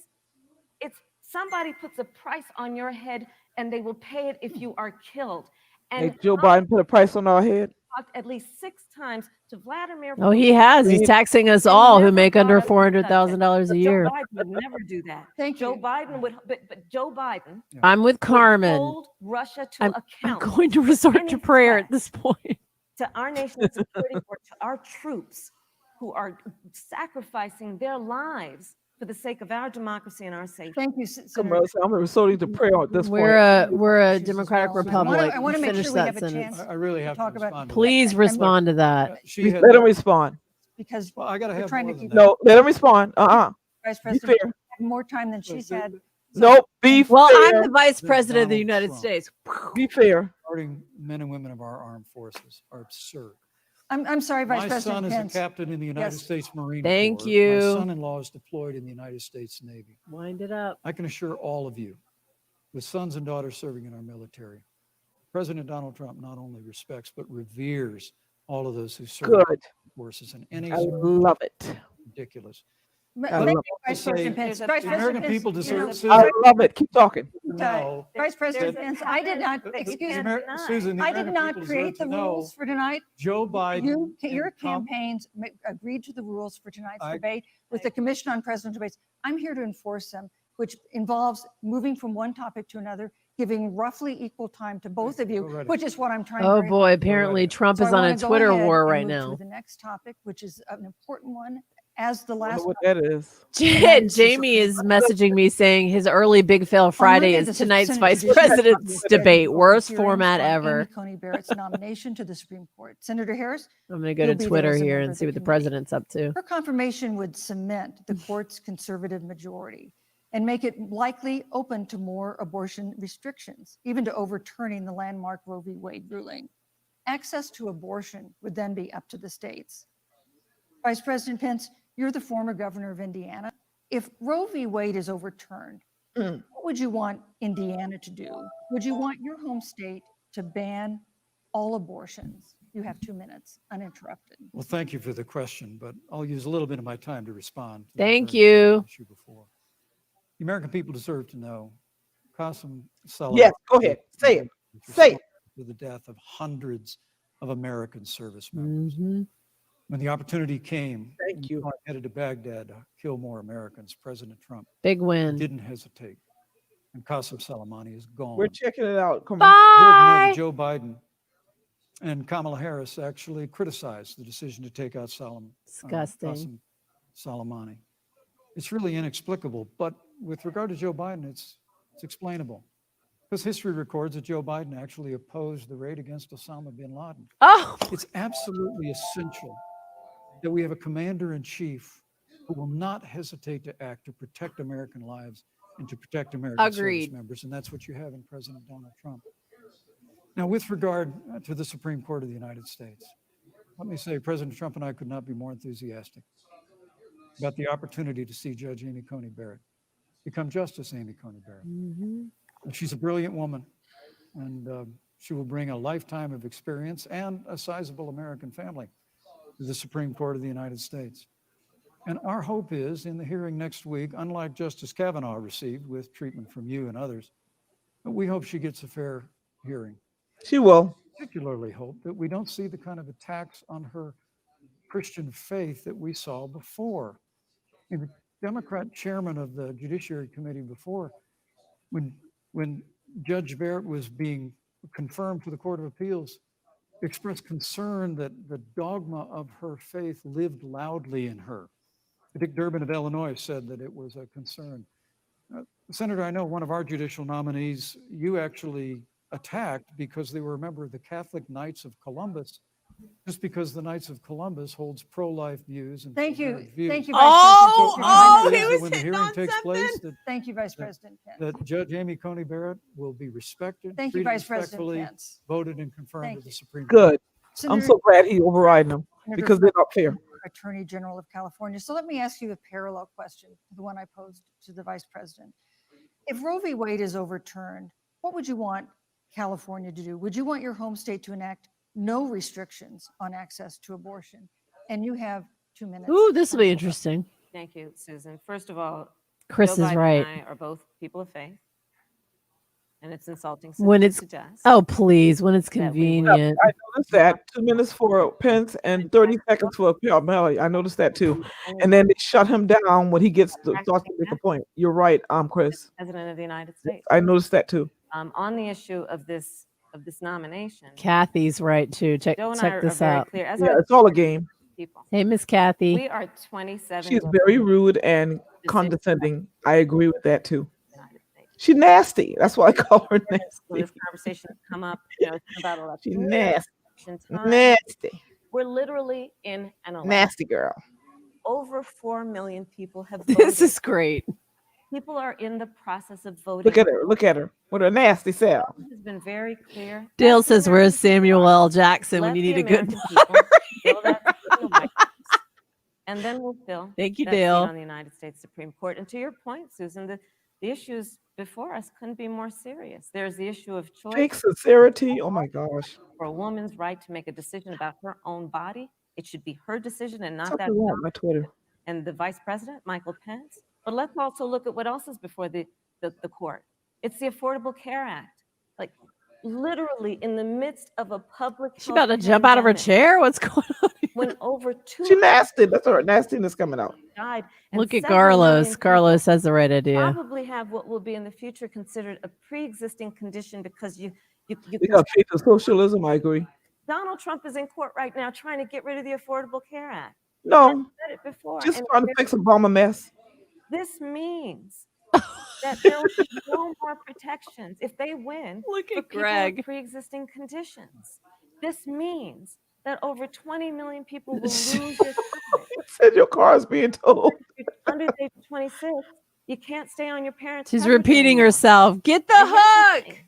It's somebody puts a price on your head and they will pay it if you are killed. Hey, And Joe Biden put a price on our head. talked at least 6 times to Vladimir Oh, he Putin. has. He's taxing us And all who never make under brought up the $400,000 a subject. year. Joe Biden would never do that. Thank Joe you. Biden would, but Joe Biden I'm with would Carmen. hold Russia to I'm account going to resort to any prayer at threat this point. to our nation's security or to our troops who are sacrificing their lives for the sake of our democracy and our safety. Thank you, Come Senator. on, I'm resorting to prayer at this We're point. a Issues as Democratic well. So I wanna- Republic. I wanna make Finish sure we that have a sentence. chance I really have to talk about- respond to Please And respond to that. that. She had, Let him respond. because well, I got to we're have trying more to than keep- that. No, let him respond. Vice Be President fair. had more time than she's had. Nope. Be Well, fair. I'm the Vice Then President of the Donald United Trump. States. Be fair. Regarding men and women of our armed forces are absurd. I'm sorry, Vice My President son is a Pence. captain in the United Yes. States Marine Thank Corps. you. My son-in-law is deployed in the United States Navy. Wind it up. I can assure all of you, with sons and daughters serving in our military, President Donald Trump not only respects but reveres all of those who serve in Good. the forces, and any I love it. ridiculous. Thank I you, love Vice to say President Pence. the Vice The President American Pence, people you deserve, know, I love it. Keep talking. know, Vice President that- Pence, I did not, that you excuse can't me, deny. Susan, the I did American not people create deserve the to know rules for tonight. Joe Biden. Your and Trump- campaigns agreed to the rules for tonight's I- debate with the Commission on Presidential Debates. I'm here to enforce them, which involves moving from one topic to another, giving roughly equal time to both of Go you, right ahead. which is what I'm trying Oh very boy, hard to do. apparently Trump So is I on a wanna go Twitter ahead war and right move now. to the next topic, which is an important one, as the I last wonder what one. that is. that is the Jamie is messaging me saying his early Big Fail Friday Monday, is the tonight's Senate Vice Judiciary President's Committee debate. opened Worst hearings format on ever. Amy Coney Barrett's nomination to the Supreme Court. Senator Harris, I'm going to go You'll to be there Twitter as a here member and of see the what the committee. president's up to. her confirmation would cement the court's conservative majority and make it likely open to more abortion restrictions, even to overturning the landmark Roe v. Wade ruling. Access to abortion would then be up to the states. Vice President Pence, you're the former governor of Indiana. If Roe v. Wade is overturned, what would you want Indiana to do? Would you want your home state to ban all abortions? You have 2 minutes, uninterrupted. Well, thank you for the question, but I'll use a little bit of my time to respond. to the Thank very important you. issue before. The American people deserve to know Qasem Soleimani. Yes, go ahead. Say it. was Say it. responsible for the death of hundreds of American service members. Mhm. When the opportunity came, Thank and you. Trump headed to Baghdad to kill more Americans, President Trump Big win. didn't hesitate. And Qasem Soleimani is gone. We're checking it out. Come on. Deserve to know that Bye. Joe Biden and Kamala Harris actually criticized the decision to take out Disgusting. Qasem Soleimani. It's really inexplicable, but with regard to Joe Biden, it's explainable. Because history records that Joe Biden actually opposed the raid against Osama bin Laden. Oh, It's absolutely essential that we have a commander in chief who will not hesitate to act to protect American lives and to protect American Agreed. service members. And that's what you have in President Donald Trump. Now, with regard to the Supreme Court of the United States, let me say President Trump and I could not be more enthusiastic about the opportunity to see Judge Amy Coney Barrett become Justice Amy Coney Barrett. Mhm. She's a brilliant woman. and she will bring a lifetime of experience and a sizable American family to the Supreme Court of the United States. And our hope is, in the hearing next week, unlike Justice Kavanaugh received with treatment from you and others, we hope she gets a fair hearing. She will. Particularly hope that we don't see the kind of attacks on her Christian faith that we saw before. And the Democrat chairman of the Judiciary Committee before, when Judge Barrett was being confirmed to the Court of Appeals, expressed concern that the dogma of her faith lived loudly in her. Dick Durbin of Illinois said that it was a concern. Senator, I know one of our judicial nominees, you actually attacked because they were a member of the Catholic Knights of Columbus, just because the Knights of Columbus holds pro-life views and Thank you. pro-marriage views. Thank you, Vice President. Oh, It he is that was when the hitting hearing on takes place, something. Thank you, Vice President Pence. that Judge Amy Coney Barrett will be respected, Thank you, treated Vice President respectfully, Pence. voted and confirmed Thank to the you. Supreme Court. Good. I'm Senator- so glad he overriding them Senator because they're not fair. Attorney General of California. So let me ask you a parallel question to the one I posed to the Vice President. If Roe v. Wade is overturned, what would you want California to do? Would you want your home state to enact no restrictions on access to abortion? And you have 2 minutes. Ooh, this will be interesting. Thank you, Susan. First of all, Chris Joe is Biden right. and I are both people of faith, and it's insulting When to it's- suggest. Oh, please, when it's That we would- convenient. I noticed that 2 minutes for Pence and 30 seconds for Melly. I noticed that too. And then they shut him down when he gets to start to make a point. You're right, Chris. President of the United States. I noticed that too. On the issue of this nomination, Kathy's right too. Check Joe and I check are this very out. clear. As Yeah, are it's all a game. people. Hey, Miss Kathy. We are 27 She's years very old rude and decision condescending. I agree with that too. in the United States. She's nasty. That's why I call her So nasty. this conversation has come up, it's about She's election. nasty. Election time. Nasty. We're literally in an election. Nasty girl. Over 4 million people have voted. This is great. People are in the process of voting. Look at her. Look at her with her nasty self. It has been very clear. Dale Let the says, "Where's American people Samuel vote. L. Jackson when Let you the need a good?" American people fill that seat in the White House, and then we'll fill Thank you, that seat Dale. on the United States Supreme Court. And to your point, Susan, the issues before us couldn't be more serious. There's the issue of choice Fake sincerity. Oh my gosh. for a woman's right to make a decision about her own body. It should be her decision and not that Something wrong with my Twitter. and the Vice President, Michael Pence. But let's also look at what else is before the court. It's the Affordable Care Act. Like literally in the midst of a public She about to health jump out of her pandemic, chair. What's going on? when over 2 She nasty. That's her nastiness coming out. died. and Look at 7 million Carlos. people Carlos has the right idea. probably have what will be in the future considered a pre-existing condition because you We got faith in socialism. I agree. Donald Trump is in court right now trying to get rid of the Affordable Care Act. No, Said it before. just and trying to fix Obama mess. this means that there will be no more protections if they win Look for at people Greg. with pre-existing conditions. This means that over 20 million people will lose their coverage. Said your car is being towed. If you're under the age of 26, you can't stay on your parents' She's coverage repeating anymore. herself. Get the And here's the hook. thing.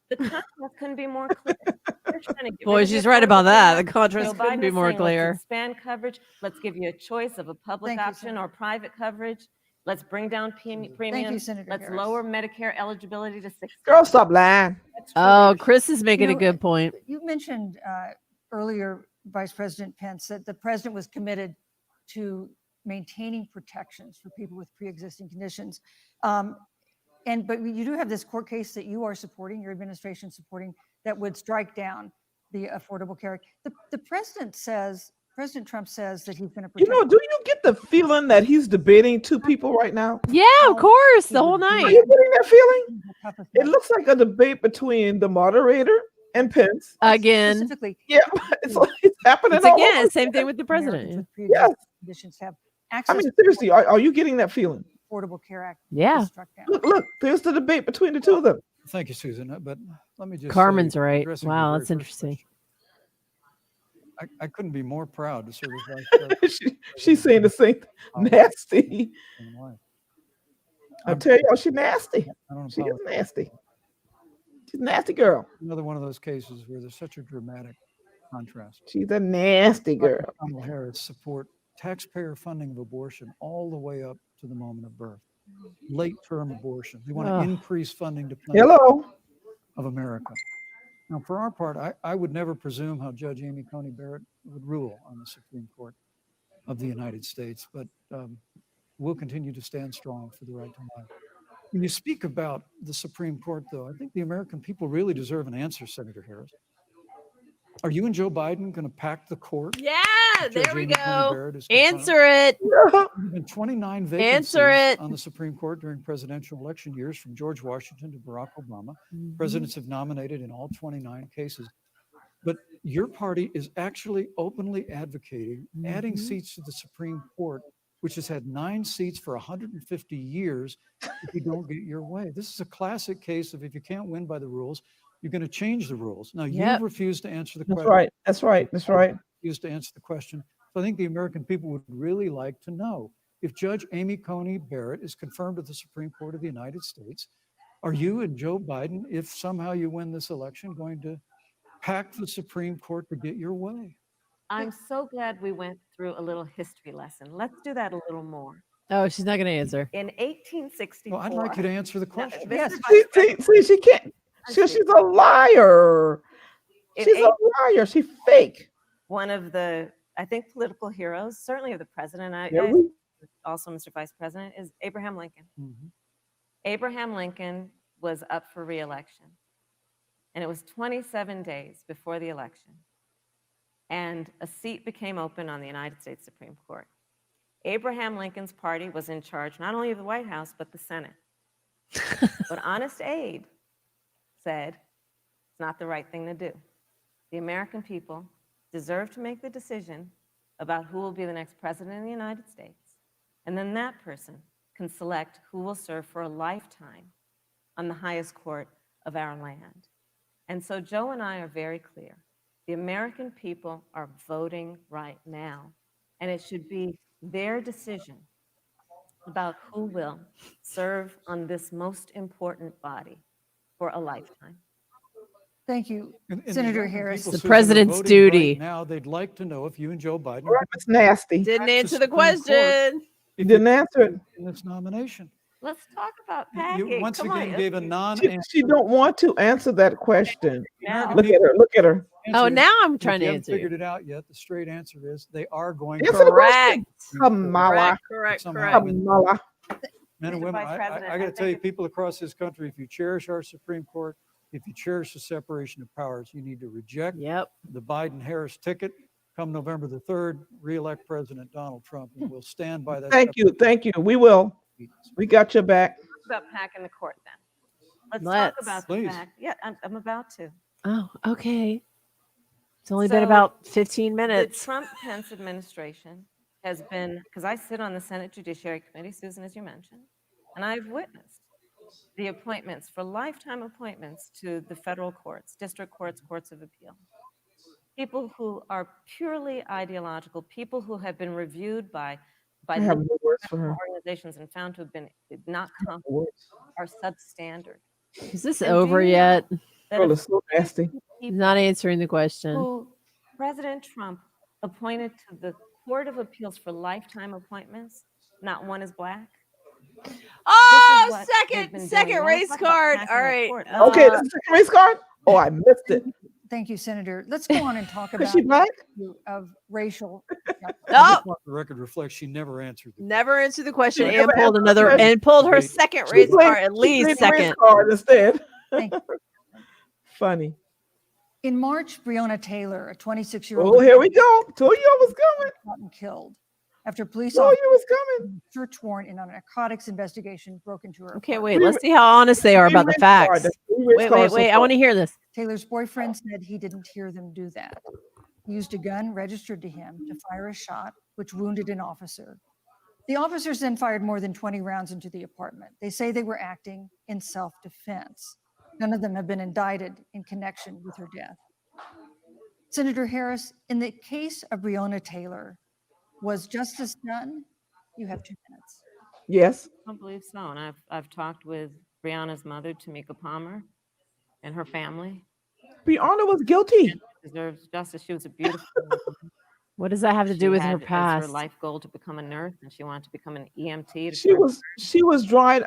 The contrast couldn't be more clear. They're trying to get Boy, rid of the she's right about Affordable that. Care The Act. contrast Joe couldn't Biden be is more saying, clear. Let's expand coverage. Let's give you a choice of a public Thank you, option Senator. or private coverage. Let's bring down premiums. Thank you, Senator Let's Harris. lower Medicare eligibility to 60. Girl, stop lying. That's true Oh, leadership. Chris is making a know, good point. You mentioned earlier, Vice President Pence, that the president was committed to maintaining protections for people with pre-existing conditions. But you do have this court case that you are supporting, your administration supporting, that would strike down the Affordable Care Act. The president says, President Trump says that he's going to You protect. know, do you get the feeling that he's debating two people right now? Yeah, of course, the whole Are night. you getting that feeling? the toughest It measure. looks like a debate between the moderator and Pence. Again, Specifically, Yeah, it's happening it's all again over. same thing with the Americans president. with pre-existing conditions have I access mean, to seriously, are you getting that feeling? the Affordable Care Act. Yeah. is struck down. Look, there's the debate between the two of them. Thank you, Susan. But let me just Carmen's say, right. addressing your Wow, very that's first interesting. question, I couldn't be more proud to serve as vice president. She's saying the same. Nasty. in my life. I tell y'all, she nasty. I don't She is apologize. nasty. She's a nasty girl. Another one of those cases where there's such a dramatic contrast. She's a nasty girl. Dr. Kamala Harris support taxpayer funding of abortion all the way up to the moment of birth. Late term abortion. They want to Ugh. increase funding to Planned Hello. of America. Now, for our part, I would never presume how Judge Amy Coney Barrett would rule on the Supreme Court of the United States, but we'll continue to stand strong for the right to life. When you speak about the Supreme Court, though, I think the American people really deserve an answer, Senator Harris. Are you and Joe Biden going to pack the court? Yeah, Judge there we Amy Coney go. Barrett has confirmed? Answer it. There have been 29 Answer vacancies it. on the Supreme Court during presidential election years from George Washington to Barack Obama. Mhm. Presidents have nominated in all 29 cases. But your party is actually openly advocating adding Mhm. seats to the Supreme Court, which has had 9 seats for 150 years if you don't get your way. This is a classic case of if you can't win by the rules, you're going to change the rules. Now, Yep. you refuse to answer the That's question. right. That's right. That's right. Refuse to answer the question. So I think the American people would really like to know if Judge Amy Coney Barrett is confirmed to the Supreme Court of the United States, are you and Joe Biden, if somehow you win this election, going to pack the Supreme Court to get your way? I'm so glad we went through a little history lesson. Let's do that a little more. Oh, she's not going to answer. In 1864. Well, I'd like you to answer the question. Yes. Mr. Vice President, She can't. She's a liar. in She's a liar. She's fake. one of the, I think, political heroes, certainly of the president, Yeah, we- also Mr. Vice President, is Abraham Lincoln. Mhm. Abraham Lincoln was up for re-election, and it was 27 days before the election, and a seat became open on the United States Supreme Court. Abraham Lincoln's party was in charge not only of the White House, but the Senate. But Honest Abe said it's not the right thing to do. The American people deserve to make the decision about who will be the next president of the United States, and then that person can select who will serve for a lifetime on the highest court of our land. And so Joe and I are very clear. The American people are voting right now, and it should be their decision about who will serve on this most important body for a lifetime. Thank you, And the Senator American Harris. people, The Susan, are president's voting duty. Right now, they'd like to know if you and Joe Biden It's nasty. Didn't Back to answer the Supreme Court. question. You didn't answer it. in this nomination. Let's talk about You packing. once Come on, again gave a She, non-answer. she don't want to answer that question. now. Look at her. Look at her. Oh, now I'm If trying you to haven't answer you. figured it out yet, the straight answer is they are going Answer to. the question. Correct. Kamala. Correct. Somehow Correct. win. Kamala. Men and Mr. women, Vice President, I got to I tell you, think people across this country, if you cherish our Supreme Court, if you cherish the separation of powers, you need to reject Yep. the Biden-Harris ticket. Come November the 3rd, re-elect President Donald Trump, and we'll stand by that. Thank you. Thank you. We will. We got your back. Let's talk about packing the court then. Let's Let's. talk about Please. the fact. Yeah, I'm about to. Oh, okay. It's only been So, about 15 The minutes. Trump-Pence administration has been, because I sit on the Senate Judiciary Committee, Susan, as you mentioned, and I've witnessed the appointments for lifetime appointments to the federal courts, district courts, courts of appeal. People who are purely ideological, people who have been reviewed by I have no liberal words for her. organizations and found to have been not competent, Words. are substandard. Is this And do over you know yet? that Girl of is so nasty. He's people not answering the question. who President Trump appointed to the Court of Appeals for lifetime appointments, not one is black. Oh, what they've been second doing. Now race let's talk about card. passing All the right. court. Okay, this is the race card. Oh, I missed it. Thank you, Senator. Let's go on and talk Is about she black? the issue of racial. I Oh, just want the record to reflect she never answered. the never answered the question She and never pulled answered the another question. and pulled her Wait, second she race played- card at She least played the race second. card instead. Thank you. Funny. In March, Breonna Taylor, a 26-year-old, Oh, here we go. Told you I was coming. shot and killed after police Told officers you I was coming. search warrant in a narcotics investigation broke into her Okay, apartment. wait. Let's see how honest they are Three about the race card. facts. That's three race Wait, cards so I far. want to hear this. Taylor's boyfriend said he didn't hear them do that. He used a gun registered to him to fire a shot, which wounded an officer. The officers then fired more than 20 rounds into the apartment. They say they were acting in self-defense. None of them have been indicted in connection with her death. Senator Harris, in the case of Breonna Taylor, was justice done? You have 2 minutes. Yes. I don't believe so. And I've talked with Brianna's mother, Tamika Palmer, and her family. Brianna was guilty. Deserves justice. She was a beautiful woman. What does that have to do She with her had as past? her life goal to become a nurse, and she wanted to become an EMT. She was driving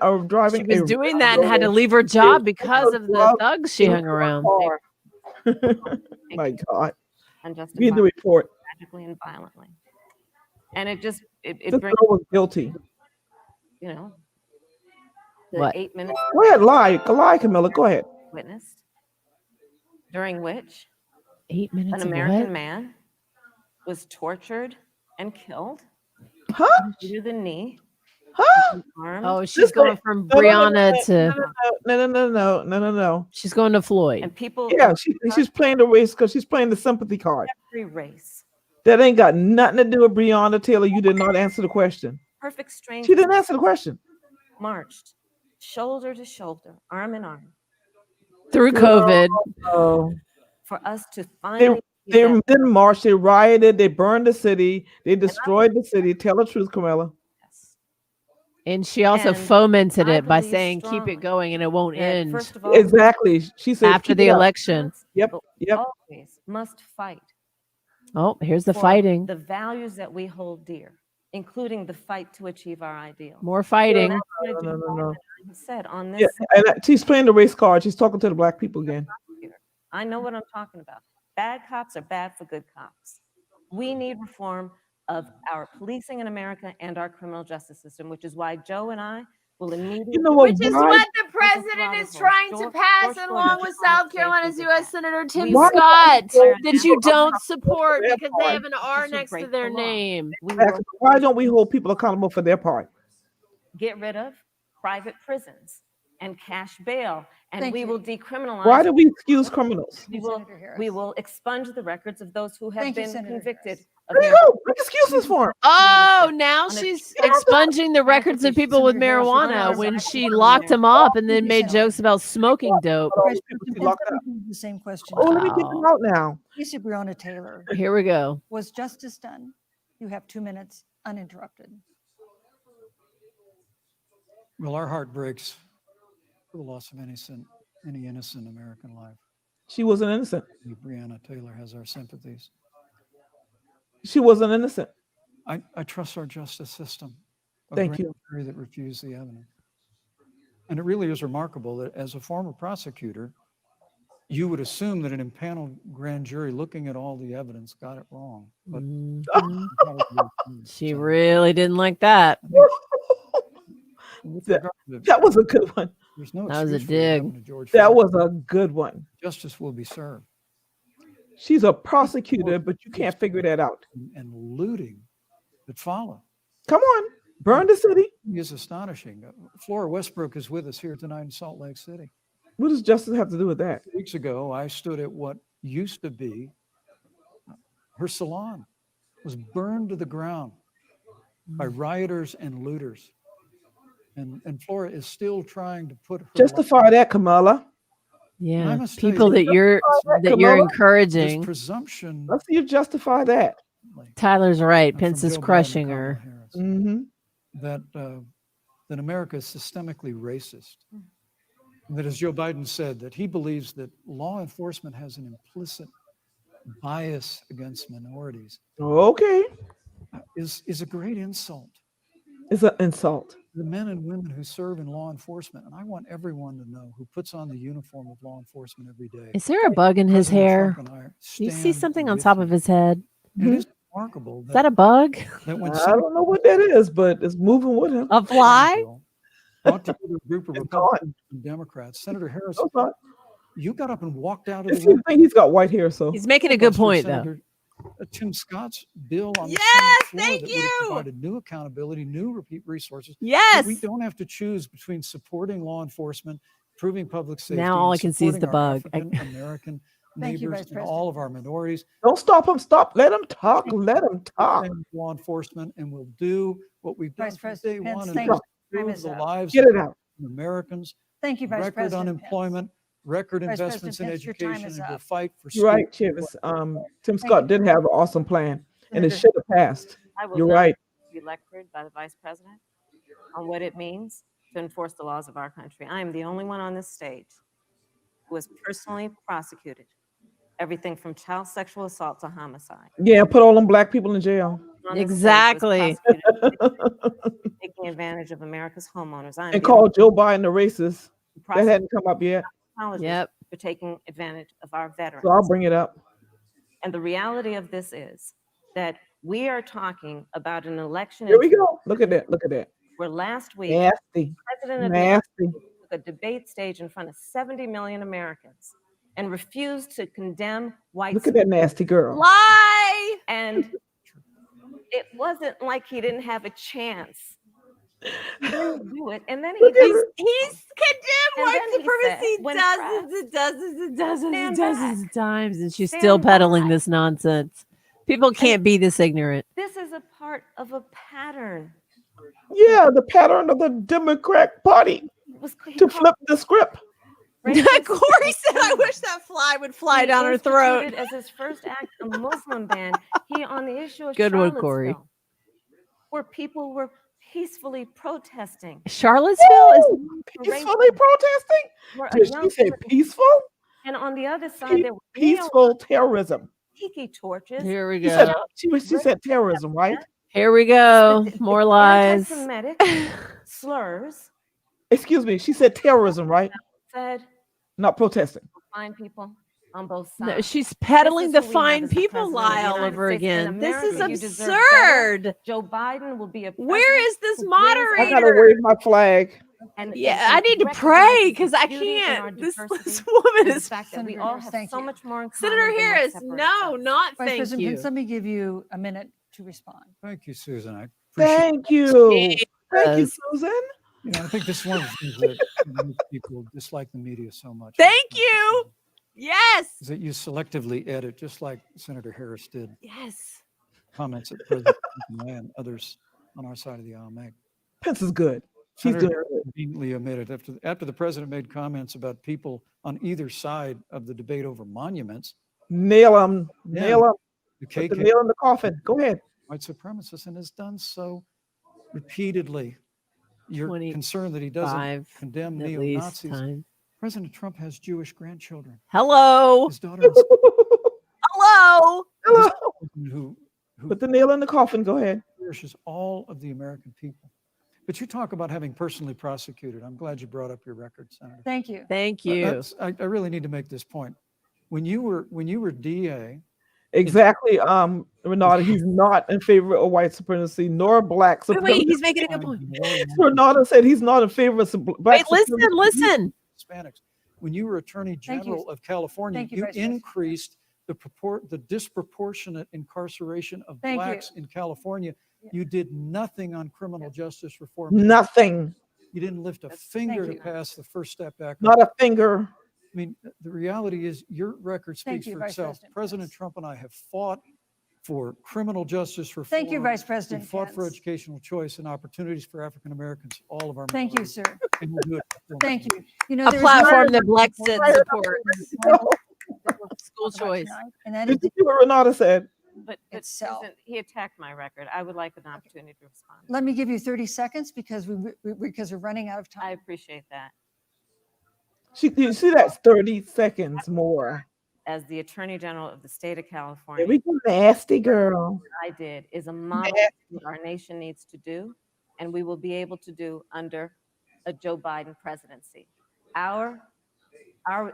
She was a doing that and had to leave her job because of the drug thugs she hung around. car. My God. Read the unjustifiably, report. tragically, and violently. And it just This it brings, girl was guilty. you know, the What? 8 minutes Go ahead, lie, Camilla. Go ahead. witnessed, during which 8 minutes an of American what? man was tortured and killed Huh? through the knee, Huh? armed, Oh, she's going from Brianna to No. she's going to Floyd. and people Yeah, of she's playing the race because she's playing the sympathy card. every race, That ain't got nothing to do with Breonna Taylor. You did not answer the question. perfect She strangers, didn't answer the question. marched shoulder to shoulder, arm in arm, Through COVID. Oh, for us to they finally see they that didn't march. They rioted. They burned the city. They destroyed the city. Tell the truth, Camilla. yes. And she also And fomented I it by believe saying, keep strongly it going and it won't that, end first of all, Exactly. She said after keep the it up. election. Yep. but Yep. always must fight Oh, here's the for fighting. the values that we hold dear, including the fight to achieve our ideals. More fighting. That's what No. Joe Biden has said on Yeah, this. and she's playing the race card. She's talking to the black people again. I know what I'm talking about. Bad cops are bad for good cops. We need reform of our policing in America and our criminal justice system, which is why Joe and I will immediately. You know what? Which is Why- what the president is trying to pass, George along Floyd with is trying South to Carolina's safely U.S. do Senator Tim Why- Scott, Why- that you don't support their because they part? have an R This will next to break their the law. name. We will Why don't we hold people accountable for their part? get rid of private prisons and cash bail, and Thank we you. will decriminalize. Why do we excuse criminals? we will, Senator Harris. we will expunge the records of those who have Thank you, been Senator convicted Harris. of There you marijuana. go. Make excuses for him. Oh, now On a- she's expunging the records of people with Senator Harris, you're marijuana going when on. she locked them up and then you, made Senator. jokes about smoking dope. All Vice these people President she locked up. the same question. Oh, let me get them out now. Lisa Breonna Taylor, Here we go. was justice done? You have 2 minutes uninterrupted. Well, our heart breaks for the loss of any innocent American life. She wasn't innocent. Breonna Taylor has our sympathies. She wasn't innocent. I trust our justice system. A Thank grand you. jury that refused the evidence. And it really is remarkable that as a former prosecutor, you would assume that an impaneled grand jury looking at all the evidence got it wrong. But Mhm. probably She so. really didn't like that. With That- regard to- That was a good one. there's no That was a excuse for what happened dig. to George That Floyd. was a good one. Justice will be served. She's a prosecutor, but you can't figure that out. And looting that follow Come on. Burn the city. is astonishing. Flora Westbrook is with us here tonight in Salt Lake City. What does justice have to do with that? Weeks ago, I stood at what used to be her salon, was burned to the ground by rioters and looters. And Flora is still trying to put her life- Justify that, Kamala. Yeah. must tell you, People that you're Camilla, this encouraging. presumption Let's see you justify that. Tyler's right. from Pence is Joe Biden and crushing Kamala her. Harris, Mm-hmm. that America is systemically racist. And that, as Joe Biden said, that he believes that law enforcement has an implicit bias against minorities Okay. is a great insult. It's an insult. The men and women who serve in law enforcement, and I want everyone to know who puts on the uniform of law enforcement every day. Is there a bug in his President hair? Trump and I Do you see stand something on with top you. of his head? It is remarkable Is that a bug? that when I don't know what that is, but it's moving with him. A fly? Bill brought together a group of It's Republicans and Democrats, Senator Harris, No, it's not. you got up and walked out of It's the the room. thing, he's got white hair, so He's making a good point, though. Senator Tim Scott's bill on the Yes, Senate floor thank that would have you. provided new accountability, new repeat resources. Yes. We don't have to choose between supporting law enforcement, improving public safety. Now all and I can see is the supporting our bug. African American Thank you, neighbors Vice and all of our President. minorities. don't stop him. Stop. Let him talk. Let him talk. Defend law enforcement, and we'll do what we've done Vice from day President Pence, one, and thank that's you. Time improve is the up. lives Get it out. of Americans. Thank you, Vice Record President Pence. unemployment, record Vice investments in President Pence, your time education, is and we'll up. fight for You're right, school. Chavis. Tim Scott did have an awesome plan, and it Senator- should have passed. I will You're not right. be lectured by the vice president on what it means to enforce the laws of our country. I am the only one on this stage who was personally prosecuted everything from child sexual assault to homicide. Yeah, put all them black people in jail On this stage was Exactly. prosecuted taking advantage of America's homeowners. I am and the only call Joe Biden a racist. That prosecutor hadn't come up yet, Yep. for taking advantage of our veterans. so I'll bring it up. And the reality of this is that we are talking about an election Here we go. Look at that. Look at that. where last week Nasty. President of the United Nasty. States took a debate stage in front of 70 million Americans and refused to condemn white Look at that nasty girl. Lie. And it wasn't like he didn't have a chance. He didn't do it. And then he Look at did. her. He's condemned And white then he said, supremacy when dozens and dozens and dozens and Stand dozens back. of times, and she's Stand still peddling back. this nonsense. People can't be this ignorant. This is a part of a pattern. Yeah, the pattern of the Democrat Party He to called flip the script. Corey said, "I wish that fly would fly He down her throat." instituted as his first act a Muslim ban. He on the issue of Good one, Corey. Charlottesville, where people were peacefully protesting. Charlottesville is Woo! Peacefully protesting? Where a Did young she say woman- peaceful? And on the other side, there were Peaceful terrorism. tiki torches. here we She said, go. she said terrorism, right? Here we go. More lies. Anti-Semitic slurs Excuse me. She said terrorism, right? said, Not protesting. fine people on both No, sides. she's peddling This the is who we have fine as the people president of the lie all United over States. In again. This America, you is deserve better. absurd. Joe Biden will be a Where president is this who brings I gotta moderator? wave my flag. and Yeah, and I need to recognizes pray the because I beauty in our can't. This diversity woman and the is. fact that we Senator all Harris, have thank so you. much more in common Senator than what Harris, separates no, us. not Vice thank President you. Pence, let me give you a minute to respond. Thank you, Susan. I appreciate Thank you. Thank you, Jesus. Susan. I think this is one of the things that most people dislike the media so much. Thank you. Yes. Is that you selectively edit, just like Senator Harris did, Yes. comments that President Trump and others on our side of the aisle make. Pence is good. He's Senator doing Harris good. conveniently omitted after the president made comments about people on either side of the debate over monuments, Nail him. Yeah. Nail him. the Put the KKK, nail in the coffin. Go ahead. white supremacists, and has done so repeatedly. You're concerned that he doesn't 5 condemn at least neo-Nazis. time. President Trump has Jewish grandchildren. Hello. His daughter is Hello. Hello. who Put the nail in the coffin. Go ahead. cherishes all of the American people. But you talk about having personally prosecuted. I'm glad you brought up your record, Senator. Thank you. Thank you. I really need to make this point. When you were DA, Exactly. Renata, he's not in favor of white supremacy nor black Wait, supremacy. he's making a good point. Renata said he's not in favor of black Wait, supremacy. listen. Hispanics. When you were Attorney Thank you. General of California, Thank you, you Vice President. increased the disproportionate incarceration of Thank you. blacks in California. Yeah. You did nothing on criminal justice reform. Nothing. You didn't lift a That's- finger Thank to you. pass the First Step Act. Not a finger. I mean, the reality is your record Thank speaks you, for Vice itself. President President Pence. Trump and I have fought for criminal justice reform. Thank you, Vice We President fought for Pence. educational choice and opportunities for African Americans, all of our Thank you, minorities, sir. and we'll do it. Thank you. You know, A there is platform one that Black more Sid point supports. that we'll School talk about choice. tonight, And that Did is you see what Renata said? But Itself. Susan, he attacked my record. I would like an opportunity to respond. let me give you 30 seconds because we're running out of I time. appreciate that. You see that's 30 seconds more. As the Attorney General of the state of Here California, we go, nasty girl. what I did is a model of what our nation needs to do, and we will be able to do under a Joe Biden presidency. Our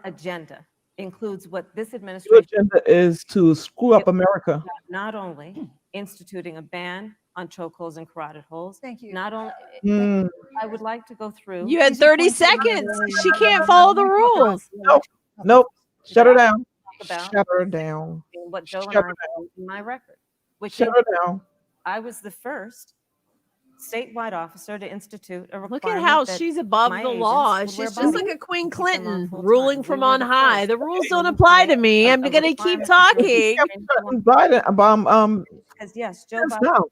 agenda includes what this Your administration agenda is to screw up America. not only instituting a ban on chokeholds and carotid holes, Thank you. not only Mm, I would like to go through. You had These are 30 points that are seconds. very- She can't follow the rules. nope. Shut her down. about Shut her down. what Joe and Shut I her did in my record, which Shut is her down. I was the first statewide officer to institute a Look requirement at how that she's above my the agents law. would She's wear just body like a Queen keep them on Clinton full ruling time. from We were on the high. first The rules to don't apply to me. I'm a going to keep requirement talking. Biden, Because yes, Joe Pence, Biden now.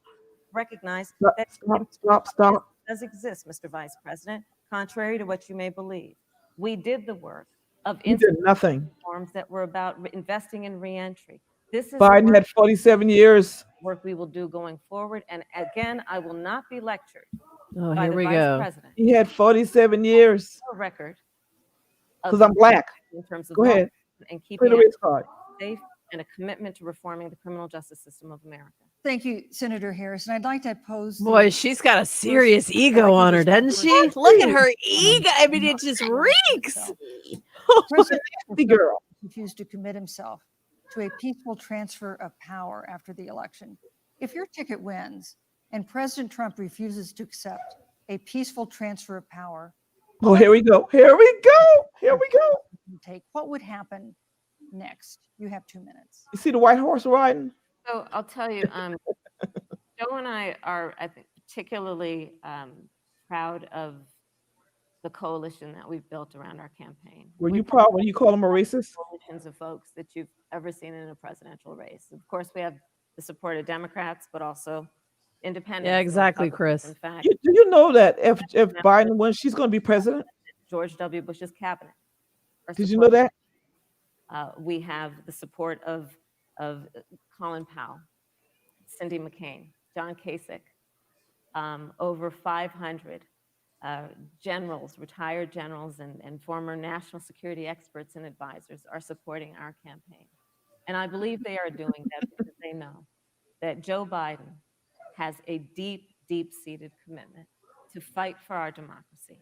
recognized Stop, that stop. does exist, Mr. Vice President, contrary to what you may believe. We did the work of You did nothing. reforms that were about investing in reentry. This is the Biden work, had 47 years. work we will do going forward. And again, I will not be lectured Oh, by here the we Vice go. President. He had 47 years A record because I'm black. in terms of Go law ahead. and Play keeping the race card. safe, and a commitment to reforming the criminal justice system of America. Thank you, Senator Harris. And I'd like to pose. Boy, she's got a serious ego on her, doesn't she? Look at her ego. I mean, it just reeks. President The girl. refused to commit himself to a peaceful transfer of power after the election. If your ticket wins and President Trump refuses to accept a peaceful transfer of power, Oh, here we go. Here we go. Here we go. what would happen next? You have 2 minutes. You see the white horse riding? So I'll tell you, Joe and I are, I think, particularly proud of the coalition that we've built around our campaign. Were you proud when you call him a racist? Coalitions of folks that you've ever seen in a presidential race. Of course, we have the support of Democrats, but also independents. Yeah, and exactly, Republicans. Chris. In fact, Do you know that if Biden wins, she's going to be president? George W. Bush's cabinet. Did you know that? We have the support of Colin Powell, Cindy McCain, John Kasich, over 500 generals, retired generals, and former national security experts and advisors are supporting our campaign. And I believe they are doing that because they know that Joe Biden has a deep, deep-seated commitment to fight for our democracy.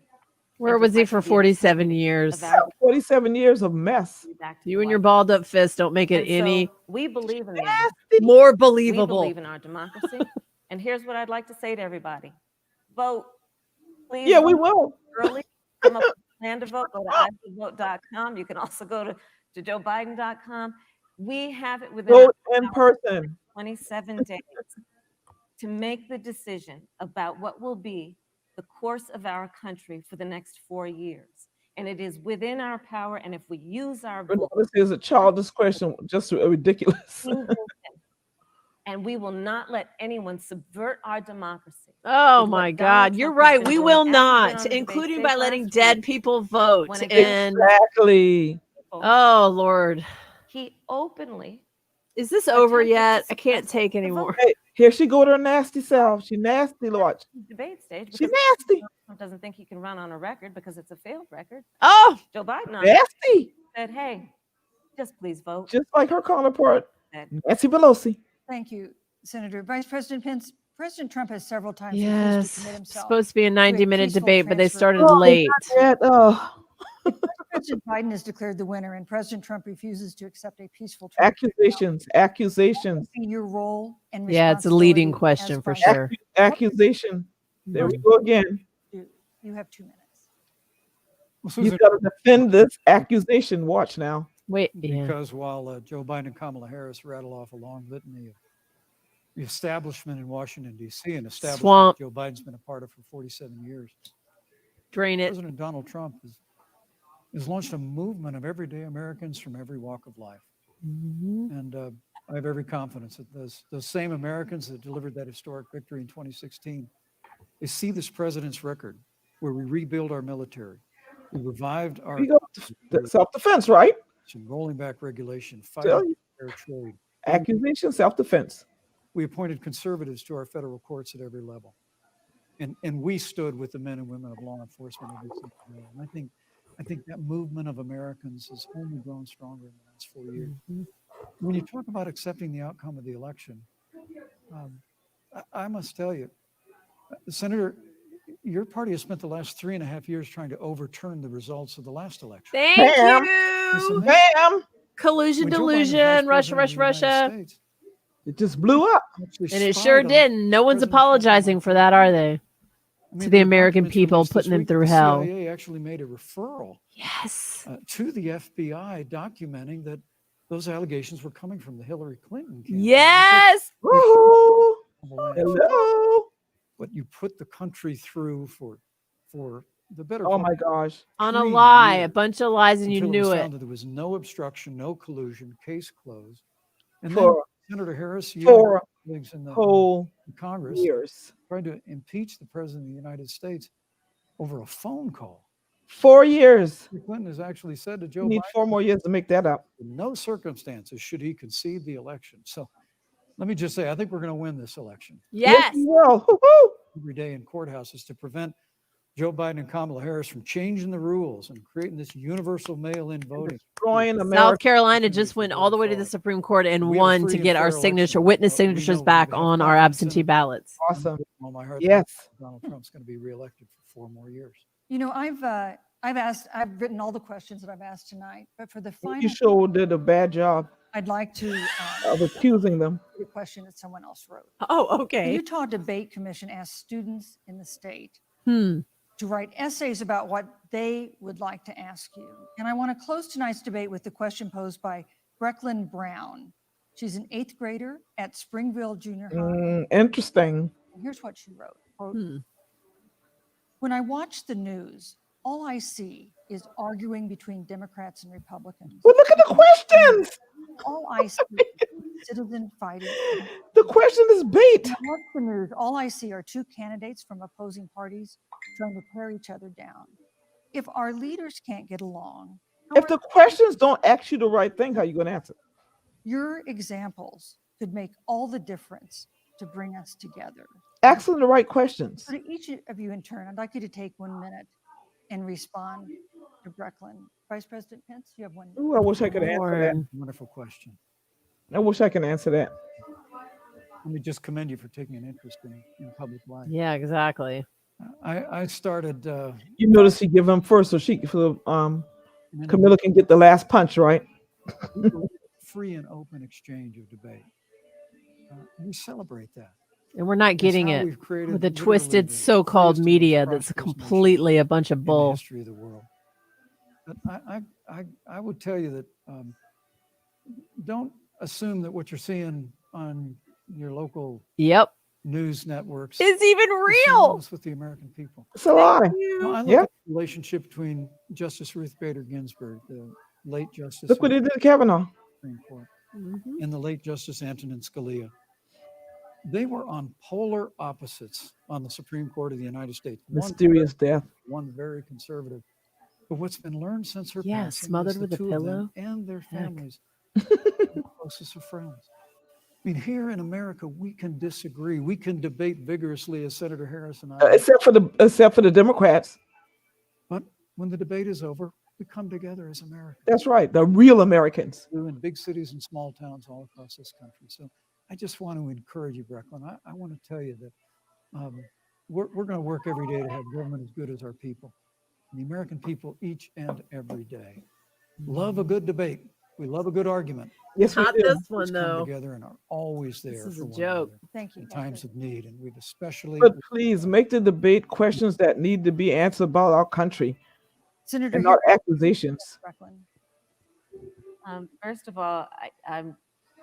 Where was he for 47 years? 47 years of mess. You and your balled up fist don't make it any we believe in more We believable. believe in our democracy. And here's what I'd like to say to everybody. Vote. Please. Yeah, we vote will. early. Come up with a plan to vote. Go to ivote.com. You can also go to joebiden.com. We have it within Vote in person. 27 days to make the decision about what will be the course of our country for the next 4 years. And it is within our power. And if we use our vote, This is a childish question, just ridiculous. we will win. And we will not let anyone subvert our democracy. Oh with what my Donald God, you're Trump has right. been We doing will after he's been not, on the debate including stage by last letting week. dead people vote. When it And Exactly. oh Lord, He openly is this over attempted to yet? I can't suppress take the anymore. Hey, here she go to her nasty self. She nasty, watch. debate stage She because nasty. Trump doesn't think he can run on a record because it's a failed record. Oh, Joe Biden Nasty. said, hey, just please vote. Just like her counterpart, That- Nancy Pelosi. Thank you, Senator. Vice President Pence, President Trump has several times refused yes. to commit himself. Supposed to be a 90-minute peaceful debate, but they transfer. started Oh, late. not yet. Oh, President Biden is declared the winner, and President Trump refuses to accept a peaceful transfer. accusations. Accusations. Be your role and Yeah, it's a leading responsibility question as for vice sure. Accusation. There we go again. president. You have 2 minutes. Well, You Susan, got to defend this accusation. Watch now. Wait, yeah. because while Joe Biden and Kamala Harris rattle off a long litany of the establishment in Washington, D.C., an establishment Swamp. Joe Biden's been a part of for 47 years, Drain it. President Donald Trump has launched a movement of everyday Americans from every walk of life. Mhm. And I have every confidence that those same Americans that delivered that historic victory in 2016, they see this president's record where we rebuild our military, we revived our We go self-defense, right? rolling back regulation, Tell fighting you. fair trade. Accusation, self-defense. We appointed conservatives to our federal courts at every level. And we stood with the men and women of law enforcement every single day. And I think that movement of Americans has only grown stronger in the last 4 years. When you talk about accepting the outcome of the election, I must tell you, Senator, your party has spent the last 3.5 years trying to overturn the results of the last election. Thank Bam. you. Bam! Collusion, When Joe Biden was delusion, vice Russia, president Russia, of the United Russia. States, It just blew up. actually And it spied sure on didn't. No one's President Trump. apologizing for that, are they? I mean, the there were American documents people, released this putting them week through that the hell. CIA actually made a referral Yes. to the FBI documenting that those allegations were coming from the Hillary Clinton campaign. Yes. Woohoo! What Hello. you put the country through for the better Oh part my gosh. On a 3 lie, a years bunch of lies, and you until knew was it. found that there was no obstruction, no collusion, case closed. And then For Senator Harris, you for and your colleagues in the whole Congress years. tried to impeach the president of the United States over a phone call. 4 years. Hillary Clinton has actually said to You Joe need Biden, 4 more years to make that up. in no circumstances should he concede the election. So let me just say, I think we're going to win this election. Yes. you will. Woo-hoo. Every day in courthouses to prevent Joe Biden and Kamala Harris from changing the rules and creating this universal mail-in voting. Destroying South America. Carolina opportunity just for went all the way to the fraud. Supreme Court and We have a won free to and get our fair signature, election. witness We know signatures we back have on our confidence in absentee it. ballots. Awesome. All my heart, Yes. Donald Trump's going to be reelected for 4 more years. You know, I've written all the questions that I've asked tonight, but for the You final, sure did a bad job I'd like to of accusing them. read a question that someone else wrote. Oh, The okay. Utah Debate Commission asked students in the state Hmm. to write essays about what they would like to ask you. And I want to close tonight's debate with the question posed by Brecklin Brown. She's an 8th grader at Springville Junior High. Interesting. And here's what she wrote. Quote, Hmm. when I watch the news, all I see is arguing between Democrats and Republicans. Well, look at the questions. All I see is citizen fighting. The question is bait. When I watch the news, all I see are 2 candidates from opposing parties trying to tear each other down. If our leaders can't get along, how If are the questions don't ask you the right thing, how are you going to answer? your examples could make all the difference to bring us together. Ask them the right questions. So to each of you in turn, I'd like you to take 1 minute and respond to Brecklin. Vice President Pence, you have 1 minute. Ooh, I wish I could answer that. Lord. Wonderful question. I wish I could answer that. Let me just commend you for taking an interest in public life. Yeah, exactly. I started You notice he give them first, so an Camilla can get the last punch, right? free and open exchange of debate. We celebrate that. And we're not It's getting how it we've created with the literally twisted the so-called freest and most media that's prosperous nation completely a bunch of in the bull. history of the world. But I would tell you that don't assume that what you're seeing on your local Yep. news networks It's even is real. synonymous with the American people. So I. No, I look Yep. at the relationship between Justice Ruth Bader Ginsburg, the late Justice Look of what the he did to Kavanaugh. Supreme Court, Mhm. and the late Justice Antonin Scalia. They were on polar opposites on the Supreme Court of the United States. One Mysterious death. one very conservative. But what's been learned since her Yeah, passing smothered is the with a 2 of them pillow. and their Heck. families are the closest of friends. I mean, here in America, we can disagree. We can debate vigorously, as Senator Harris and I. Except for the Democrats. But when the debate is over, we come together as Americans. That's right. The real Americans. Do in big cities and small towns all across this country. So I just want to encourage you, Brecklin. I want to tell you that we're going to work every day to have government as good as our people. And the American people each and every day love a good debate. We love a good argument. Yes, we Not do. this Let's one come though. together and are always there This is for a one joke. another Thank you. in Vice times President. of need. And we've especially But please make the debate questions that need to be answered about our country Senator and not Harris, accusations. Brecklin. First of all, I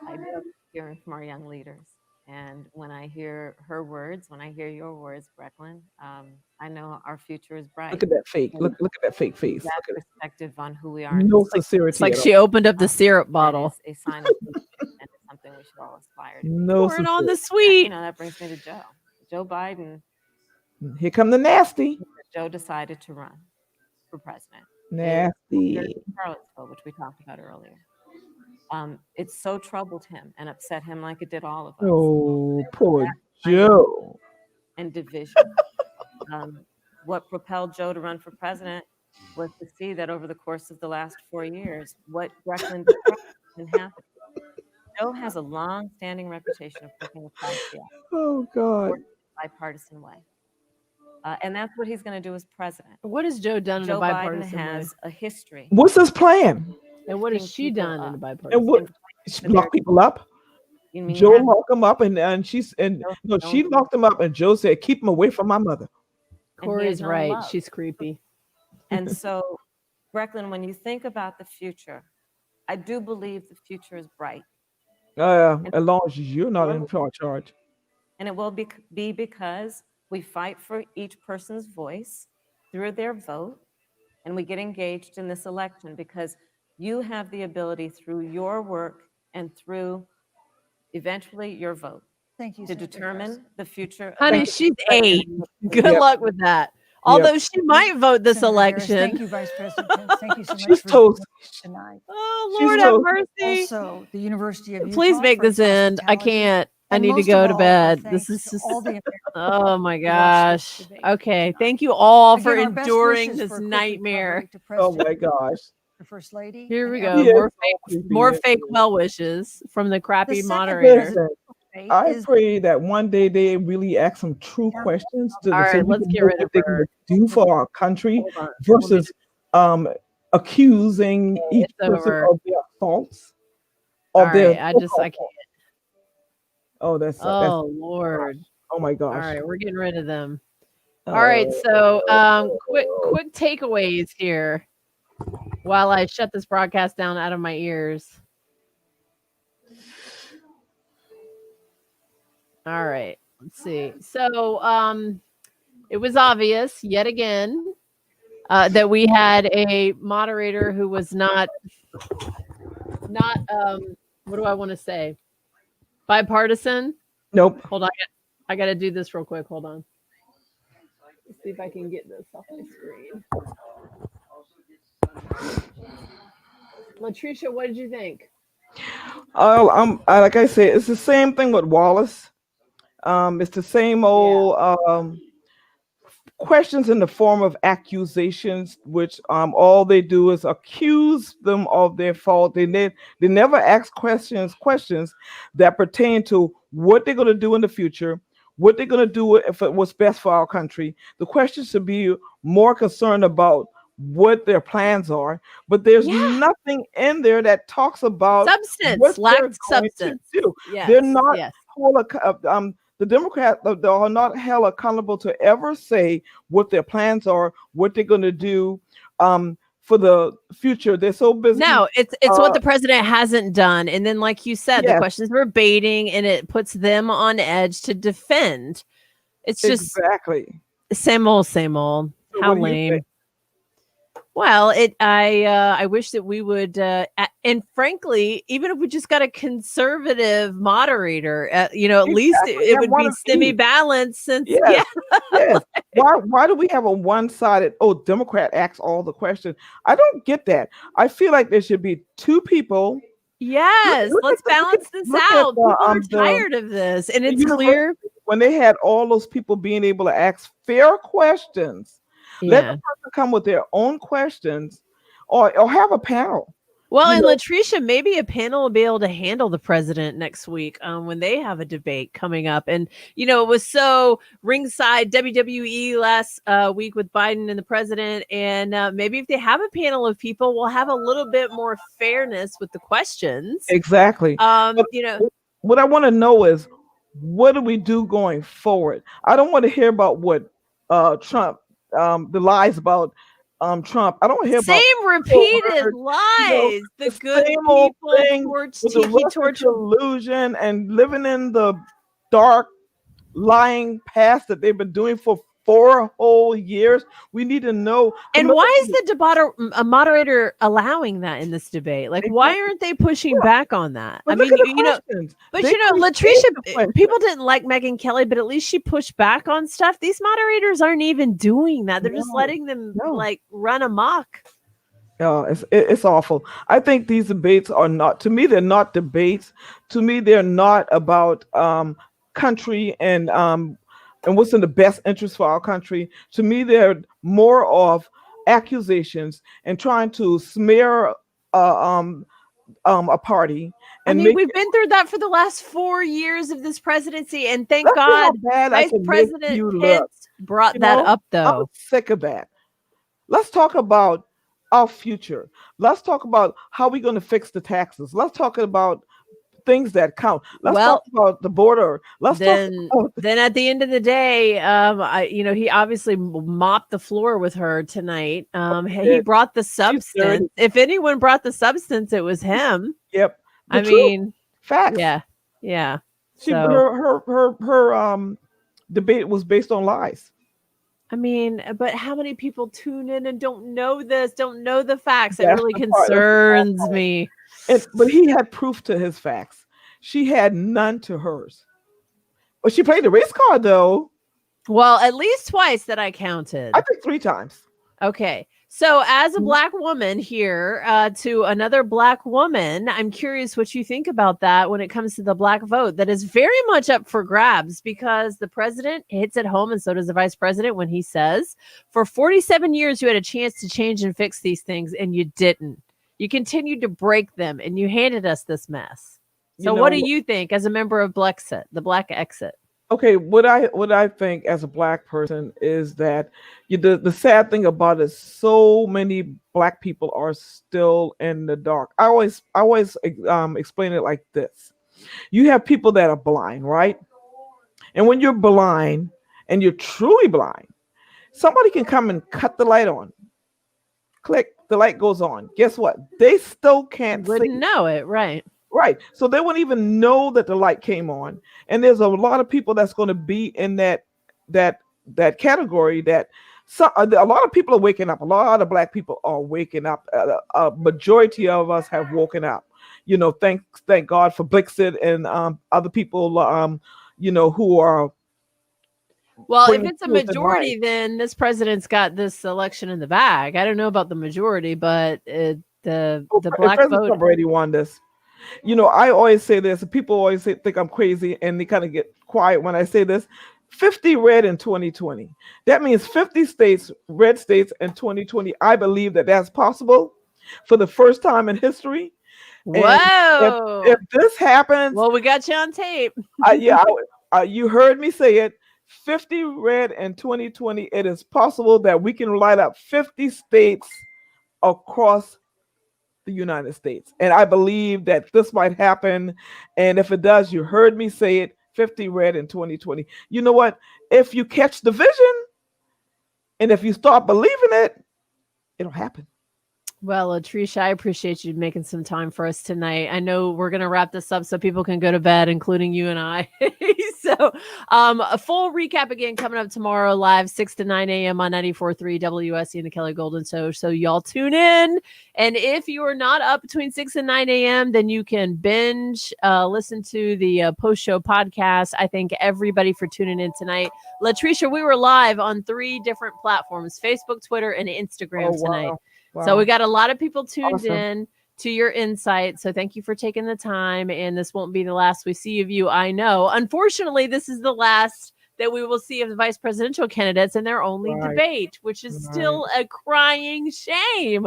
love hearing from our young leaders. And when I hear her words, when I hear your words, Brecklin, I know our future is bright. Look at that fake. And Look at that fake face. that Look at perspective on who we it. are. No It's sincerity. like at she opened up the that syrup bottle. is a sign of future, and it's something we should all aspire to all. be. No Pour it on the sincerity. sweet. That brings me to Joe. Joe Biden. Here come the nasty. Joe decided to run for president. Nasty. Charlottesville, which we talked about earlier. It so troubled him and upset him like it did all of us. Oh, poor kind of- Joe. And division. What propelled Joe to run for president was to see that over the course of the last 4 years, what Brecklin didn't happen. Joe has a long-standing reputation of working with policy Oh God. in a bipartisan way. And that's what he's going to do as president. What has Joe done in Joe a Biden bipartisan way? has a history. What's his plan? And what has lifting she people done in a up. And bipartisan way? what? She locked people up. You mean Joe have- locked him up, and she locked him up, and Joe said, "Keep him away from my mother." and he Corey's has no right. love. She's creepy. And so, Brecklin, when you think about the future, I do believe the future is bright. As long as you're not in charge. And it will be because we fight for each person's voice through their vote, and we get engaged in this election because you have the ability through your work and through eventually your vote Thank you, to Senator determine Harris. the future. Honey, of- she's 8. Good Yep. luck with that. Although she might vote this Senator Harris, election. Thank you, Vice President Pence. Thank you so much She's for toast. tonight. Oh, She's Lord have toast. mercy. Also, the University of Utah. Please make for its this end. I hospitality. can't. I And need to most go of to all, bed. thanks This is to just, all the Americans oh my who watched gosh. this debate. Okay. Thank you all for Again, our best enduring wishes this for a quick nightmare. recovery to Oh President, my gosh. the First Lady, Here and we everyone. go. He is More so fake, creepy, more isn't fake he? well wishes from the The crappy second moderator. Listen, debate I is pray that one day they really ask some true Yeah. questions All so right, we let's can get know rid of what they're going her. to do for our country Hold on. Let me versus accusing each It's person over. of their faults, All of their right. I so-called can't. faults. Oh, that's Oh Lord. oh my All gosh. right, we're getting rid of them. All right, so quick takeaways here while I shut this broadcast down out of my ears. All right, let's see. So it was obvious yet again that we had a moderator who was not what do I want to say? Bipartisan. Nope. Hold on, I got to do this real quick. Hold on. Let's see if I can get this off my screen. Latricia, what did you think? Like I said, it's the same thing with Wallace. It's the same old questions in the form of accusations, which all they do is accuse them of their fault. They never ask questions that pertain to what they're going to do in the future, what they're going to do if it was best for our country. The questions should be more concerned about what their plans are, but there's nothing in there that talks about what Substance, they're lacked going substance. to do. Yes, They're not yes. the Democrats are not held accountable to ever say what their plans are, what they're going to do for the future. They're so busy. No, it's what the president hasn't done. And then, like you said, the Yes. questions were baiting and it puts them on edge to defend. It's just Exactly. same old, same old. So How what do you lame. think? Well, I wish that we would, and frankly, even if we just got a conservative moderator, at least Exactly. it Have would one be of each. semi-balanced. Since Yes. Yes. Why do we have a one-sided, Democrat asks all the questions? I don't get that. I feel like there should be two people. yes, Look let's at the- look balance at- this look at out. the, People are the tired of this, and it's university, clear. when they had all those people being able to ask fair questions. Let Yeah. the person come with their own questions, or have a panel. Well, You and know, Latricia, maybe a panel will be able to handle the president next week when they have a debate coming up. And, it was so ringside WWE last week with Biden and the president. And maybe if they have a panel of people, we'll have a little bit more fairness with the questions. exactly. But what I want to know is, what do we do going forward? I don't want to hear about what Trump, the lies about Trump. I don't want to hear about same repeated lies. The good same old people thing torch, with the tiki Russian torch. collusion and living in the dark, lying past that they've been doing for 4 whole years. We need to know. And why is the moderator allowing that in this debate? Like, why aren't they pushing back on that? But I look mean, at the questions. but They Latricia, create the questions. people didn't like Megyn Kelly, but at least she pushed back on stuff. These moderators aren't even doing that. They're just letting them like run amok. Yeah, it's awful. I think these debates are not, to me, they're not debates. To me, they're not about country and what's in the best interest for our country. To me, they're more of accusations and trying to smear a party. And We've been through that for the last 4 years of this presidency, and thank Let's see how God, bad I Vice can make President you look. Pence brought that up, I'm though. sick of that. Let's talk about our future. Let's talk about how we're going to fix the taxes. Let's talk about things that count. Let's talk about the border. Then at the end of the day, he obviously mopped the floor with her tonight. He brought the substance. If anyone brought the substance, it was him. Yep. I mean, facts. Yeah. Her debate was based on lies. I mean, but how many people tune in and don't know this, don't know the facts? It That's really the part. concerns me. But he had proof to his facts. She had none to hers. But she played the race card, though. Well, at least twice that I counted. I think 3 times. Okay. So, as a Black woman here to another Black woman, I'm curious what you think about that when it comes to the Black vote that is very much up for grabs because the president hits it home and so does the vice president when he says, for 47 years, you had a chance to change and fix these things and you didn't. You continued to break them and you handed us this mess. So, what do you think as a member of Blexit, the Black Exit? Okay, what I think as a Black person is that the sad thing about it is so many Black people are still in the dark. I always explain it like this: you have people that are blind, right? And when you're blind and you're truly blind, somebody can come and cut the light on. Click, the light goes on. Guess what? They still can't Wouldn't see. know it, right? Right. So they wouldn't even know that the light came on. And there's a lot of people that's going to be in that category that a lot of people are waking up. A lot of Black people are waking up. A majority of us have woken up. Thank God for Blixit and other people who are Well, if bringing it's a truth and light. majority, then this president's got this election in the bag. I don't know about the majority, but the Black President vote. Trump already won this. I always say this, and people always think I'm crazy, and they kind of get quiet when I say this. 50 red in 2020. That means 50 states, red states in 2020. I believe that that's possible for the first time in history. And Whoa! if this happens, Well, we got you on tape. you heard me say it. 50 red in 2020. It is possible that we can light up 50 states across the United States. And I believe that this might happen. And if it does, you heard me say it, 50 red in 2020. You know what? If you catch the vision and if you start believing it, it'll happen. Well, Latricia, I appreciate you making some time for us tonight. I know we're going to wrap this up so people can go to bed, including you and I. So a full recap again coming up tomorrow live, 6 to 9 a.m. on 94.3 WSC and the Kelly Golden Show. So y'all tune in. And if you are not up between 6 and 9 a.m., then you can binge, listen to the post-show podcast. I thank everybody for tuning in tonight. Latricia, we were live on 3 different platforms, Facebook, Twitter, and Instagram tonight. Wow. So we got a lot of people tuned Awesome. in to your insight. So thank you for taking the time. And this won't be the last we see of you, I know. Unfortunately, this is the last that we will see of the vice presidential candidates in their only debate, which is still a crying shame.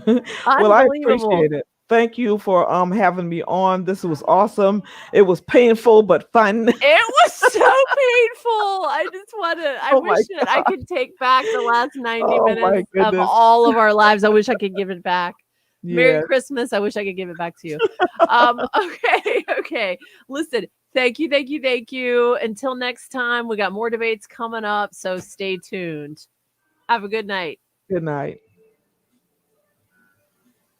Well, I appreciate it. Thank you for having me on. This was awesome. It was painful but fun. It was so painful. I wish that I could take back the last 90 minutes of all of our lives. I wish I could give it back. Yeah. Merry Christmas. I wish I could give it back to you. Okay. Listen, thank you. Until next time, we got more debates coming up, so stay tuned. Have a good night. Good night.